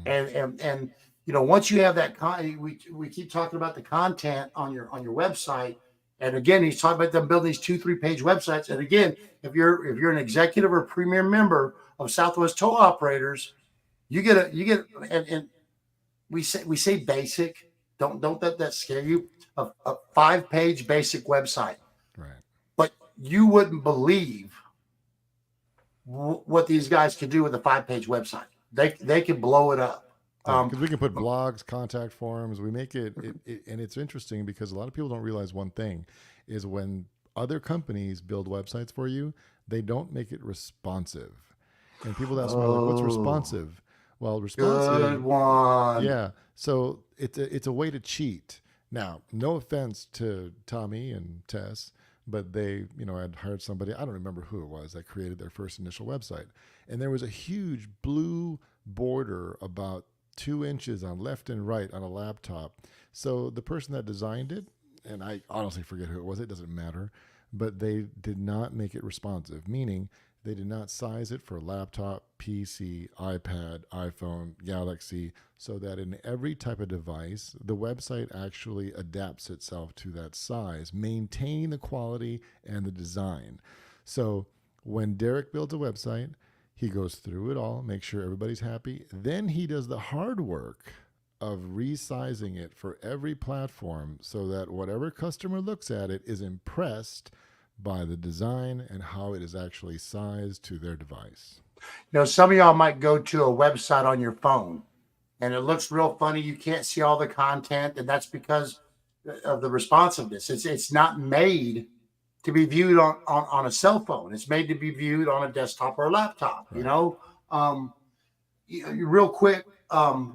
Speaker 2: Mm-hmm.
Speaker 3: And you know, once you have that we keep talking about the content on your website. And again, he's talking about them building these 2-3 page websites. And again, if you're an executive or premier member of Southwest Tow Operators, you get and we say basic. Don't let that scare you. A 5-page basic website.
Speaker 2: Right.
Speaker 3: But you wouldn't believe what these guys could do with a 5-page website. They could blow it up.
Speaker 2: Because we can put blogs, contact forms. We make it, and it's interesting because a lot of people don't realize one thing is when other companies build websites for you, they don't make it responsive. And people ask me, like, what's responsive? Well, responsive.
Speaker 3: Good one.
Speaker 2: Yeah. So it's a way to cheat. Now, no offense to Tommy and Tess, but they, had hired somebody, I don't remember who it was, that created their first initial website. And there was a huge blue border about 2 inches on left and right on a laptop. So the person that designed it, and I honestly forget who it was, it doesn't matter, but they did not make it responsive, meaning they did not size it for laptop, PC, iPad, iPhone, Galaxy, so that in every type of device, the website actually adapts itself to that size, maintaining the quality and the design. So when Derek builds a website, he goes through it all, makes sure everybody's happy. Then he does the hard work of resizing it for every platform so that whatever customer looks at it is impressed by the design and how it is actually sized to their device.
Speaker 3: Some of y'all might go to a website on your phone and it looks real funny. You can't see all the content, and that's because of the responsiveness. It's not made to be viewed on a cell phone. It's made to be viewed on a desktop or a laptop. Right. Real quick,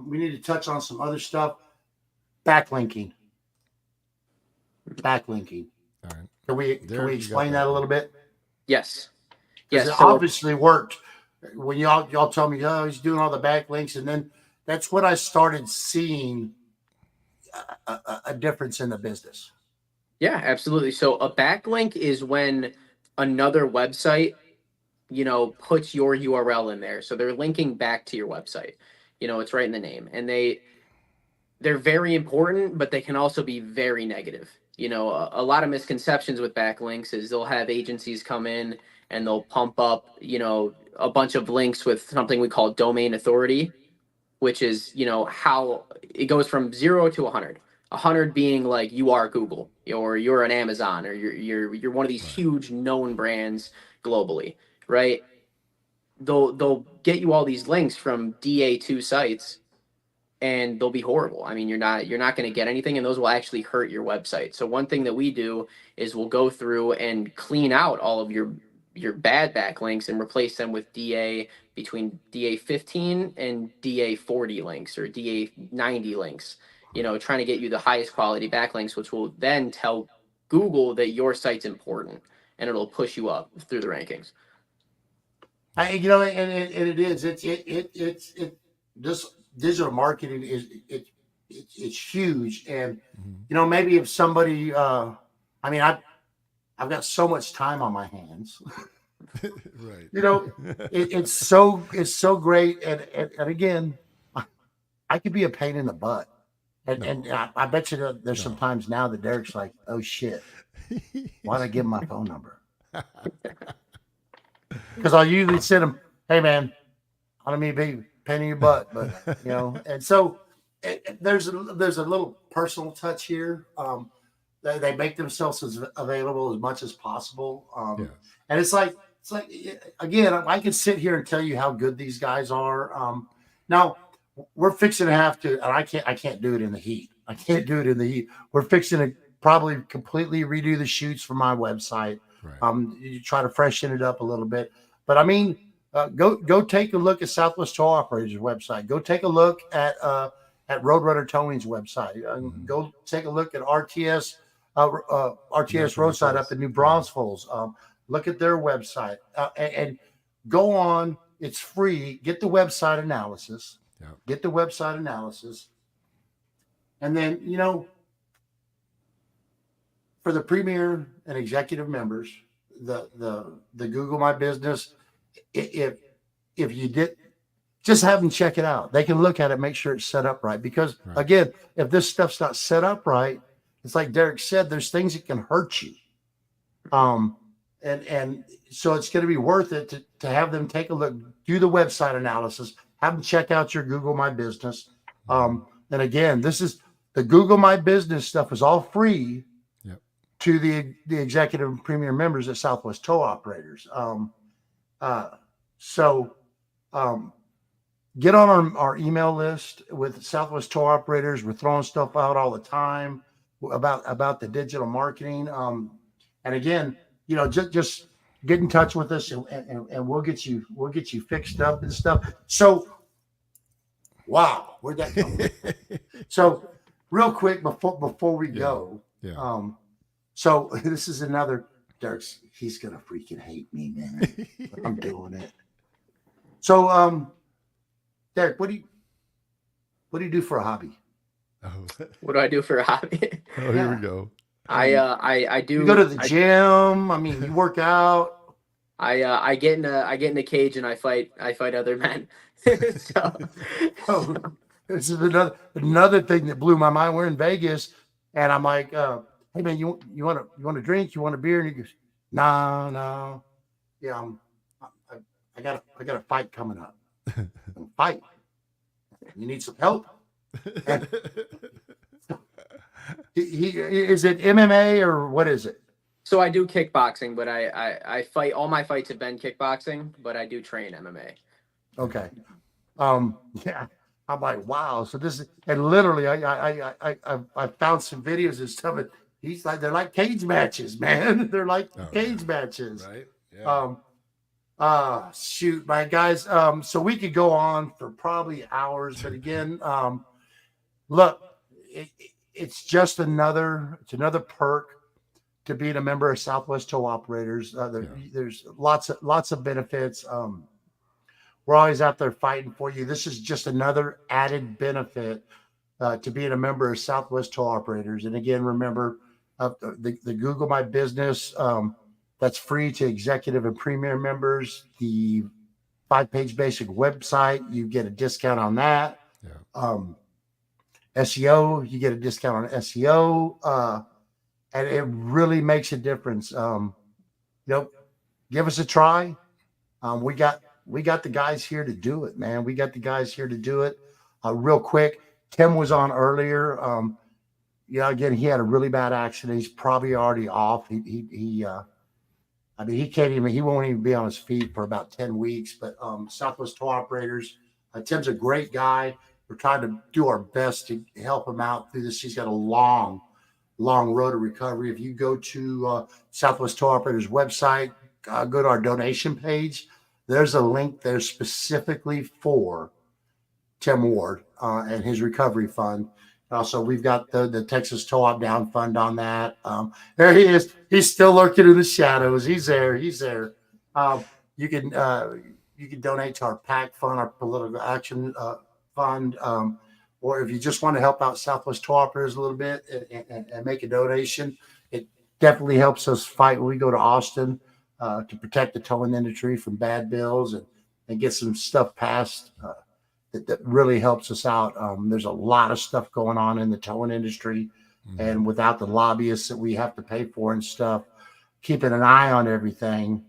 Speaker 3: we need to touch on some other stuff. Backlinking. All right. Can we explain that a little bit?
Speaker 4: Yes.
Speaker 3: Yes. It obviously worked when y'all told me, oh, he's doing all the backlinks, and then that's when I started seeing a difference in the business.
Speaker 4: Yeah, absolutely. So a backlink is when another website, puts your URL in there. So they're linking back to your website. It's right in the name. And they're very important, but they can also be very negative. A lot of misconceptions with backlinks is they'll have agencies come in and they'll pump up, a bunch of links with something we call domain authority, which is, how it goes from 0 to 100. 100 being like you are Google, or you're an Amazon, or you're one of these huge known brands globally, right? They'll get you all these links from DA2 sites, and they'll be horrible. I mean, you're not going to get anything, and those will actually hurt your website. So one thing that we do is we'll go through and clean out all of your bad backlinks and replace them with between DA 15 and DA 40 links, or DA 90 links. Trying to get you the highest quality backlinks, which will then tell Google that your site's important, and it'll push you up through the rankings.
Speaker 3: And it is. It's this digital marketing it's huge. And maybe if somebody, I've got so much time on my hands.
Speaker 2: Right.
Speaker 3: It's so great. And again, I could be a pain in the butt. And I bet you there's some times now that Derek's like, oh shit, why'd I give him my phone number? Because I'll usually send him, hey man, I don't mean to be pain in your butt, but and so there's a little personal touch here. They make themselves as available as much as possible. And it's like again, I could sit here and tell you how good these guys are. Now we're fixing to have to, and I can't do it in the heat. We're fixing to probably completely redo the shoots for my website.
Speaker 2: Right.
Speaker 3: You try to freshen it up a little bit, but go take a look at Southwest Tow Operators website. Go take a look at Roadrunner Towing's website. Go take a look at RTS Roadside up in New Braunfels. Look at their website and go on it's free. Get the website analysis.
Speaker 2: Yeah.
Speaker 3: Get the website analysis. And then, for the premier and executive members, the Google My Business, if you did, just have them check it out. They can look at it, make sure it's set up right. Because again, if this stuff's not set up right, it's like Derek said, there's things that can hurt you. And so it's going to be worth it to have them take a look, do the website analysis, have them check out your Google My Business. And again, this is the Google My Business stuff is all free to the executive and premier members at Southwest Tow Operators. So get on our email list with Southwest Tow Operators. We're throwing stuff out all the time about the digital marketing. And again, just get in touch with us and we'll get you fixed up and stuff. So, wow, where'd that come from? So real quick before we go, so this is another, Derek's, he's going to freaking hate me, man. I'm doing it. So, Derek, what do you do for a hobby?
Speaker 2: Oh.
Speaker 4: What do I do for a hobby?
Speaker 2: Oh, here we go.
Speaker 4: I do.
Speaker 3: You go to the gym. I mean, you work out.
Speaker 4: I get in a cage and I fight other men. So,
Speaker 3: this is another thing that blew my mind. We're in Vegas, and I'm like, "Hey man, you want a drink? You want a beer?" And he goes, "No, yeah, I got a fight coming up. Fight. You need some help." And is it MMA or what is it?
Speaker 4: So I do kickboxing, but I fight. All my fights have been kickboxing, but I do train MMA.
Speaker 3: Okay. Yeah. I'm like, wow. So this is, and literally, I found some videos and stuff. And he's like, they're like cage matches, man. They're like cage matches.
Speaker 2: Right. Yeah.
Speaker 3: Shoot, my guys. So we could go on for probably hours, but again, look, it's just another perk to being a member of Southwest Tow Operators. There's lots of benefits. We're always out there fighting for you. This is just another added benefit to being a member of Southwest Tow Operators. And again, remember the Google My Business. That's free to executive and premier members. The 5-page basic website, you get a discount on that.
Speaker 2: Yeah.
Speaker 3: SEO, you get a discount on SEO. And it really makes a difference. Give us a try. We got the guys here to do it, man. We got the guys here to do it. Real quick, Tim was on earlier. Again, he had a really bad accident. He's probably already off. He won't even be on his feet for about 10 weeks. But Southwest Tow Operators, Tim's a great guy. We're trying to do our best to help him out through this. He's got a long road to recovery. If you go to Southwest Tow Operators website, go to our donation page. There's a link there specifically for Tim Ward and his recovery fund. Also, we've got the Texas Tow Op Down Fund on that. There he is. He's still lurking in the shadows. He's there. You can donate to our PAC fund, our political action fund, or if you just want to help out Southwest Tow Operators a little bit and make a donation, it definitely helps us fight when we go to Austin to protect the towing industry from bad bills and get some stuff passed that really helps us out. There's a lot of stuff going on in the towing industry, and without the lobbyists that we have to pay for and stuff, keeping an eye on everything,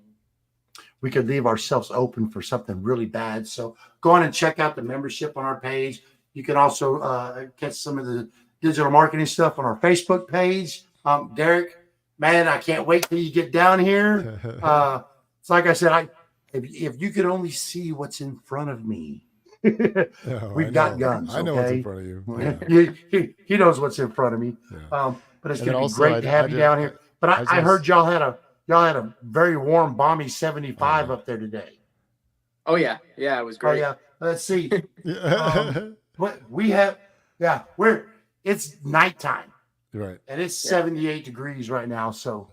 Speaker 3: we could leave ourselves open for something really bad. So go on and check out the membership on our page. You can also catch some of the digital marketing stuff on our Facebook page. Derek, man, I can't wait till you get down here. It's like I said, if you could only see what's in front of me. We've got guns.
Speaker 2: I know what's in front of you. Yeah.
Speaker 3: He knows what's in front of me.
Speaker 2: Yeah.
Speaker 3: But it's going to be great to have you down here. But I heard y'all had a very warm, balmy 75 up there today.
Speaker 4: Oh yeah, it was great.
Speaker 3: Oh yeah. Let's see. What we have? Yeah, it's nighttime.
Speaker 2: Right.
Speaker 3: And it's 78 degrees right now. So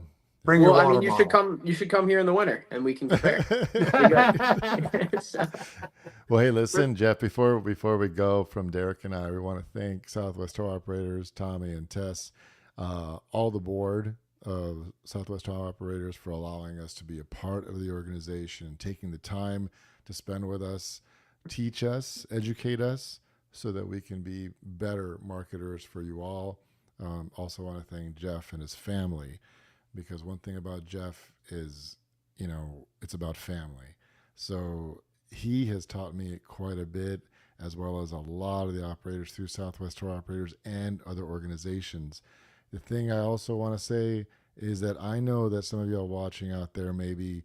Speaker 3: Bring your
Speaker 4: Well, I
Speaker 3: water
Speaker 4: mean, you should
Speaker 3: bottle.
Speaker 4: come. You should come here in the winter, and we can compare. So,
Speaker 2: Well, hey, listen, Geoff, before we go from Derek and I, we want to thank Southwest Tow Operators, Tommy and Tess, all the board of Southwest Tow Operators for allowing us to be a part of the organization, taking the time to spend with us, teach us, educate us, so that we can be better marketers for you all. Also want to thank Geoff and his family, because one thing about Geoff is, it's about family. So he has taught me quite a bit, as well as a lot of the operators through Southwest Tour Operators and other organizations. The thing I also want to say is that I know that some of y'all watching out there may be,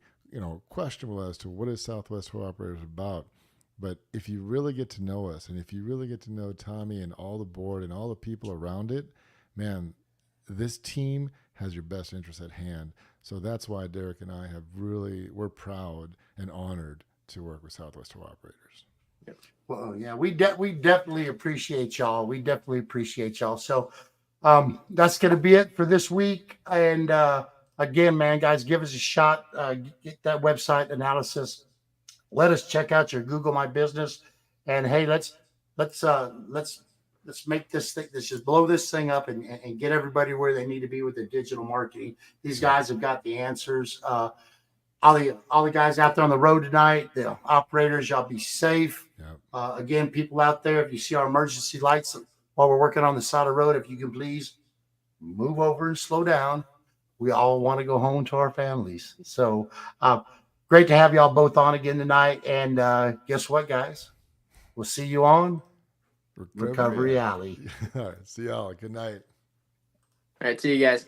Speaker 2: questionable as to what is Southwest Tour Operators about. But if you really get to know us, and if you really get to know Tommy and all the board and all the people around it, man, this team has your best interest at hand. So that's why Derek and I we're proud and honored to work with Southwest Tour Operators.
Speaker 3: Well, yeah, we definitely appreciate y'all. We definitely appreciate y'all. So that's going to be it for this week. And again, man, guys, give us a shot. Get that website analysis. Let us check out your Google My Business. And hey, let's make this thing. Let's just blow this thing up and get everybody where they need to be with their digital marketing. These guys have got the answers. All the guys out there on the road tonight, the operators, y'all be safe.
Speaker 2: Yep.
Speaker 3: Again, people out there, if you see our emergency lights while we're working on the side of the road, if you can please move over and slow down. We all want to go home to our families. So great to have y'all both on again tonight. And guess what, guys? We'll see you on Recovery Alley.
Speaker 2: All right. See y'all. Good night.
Speaker 4: all right, see you guys.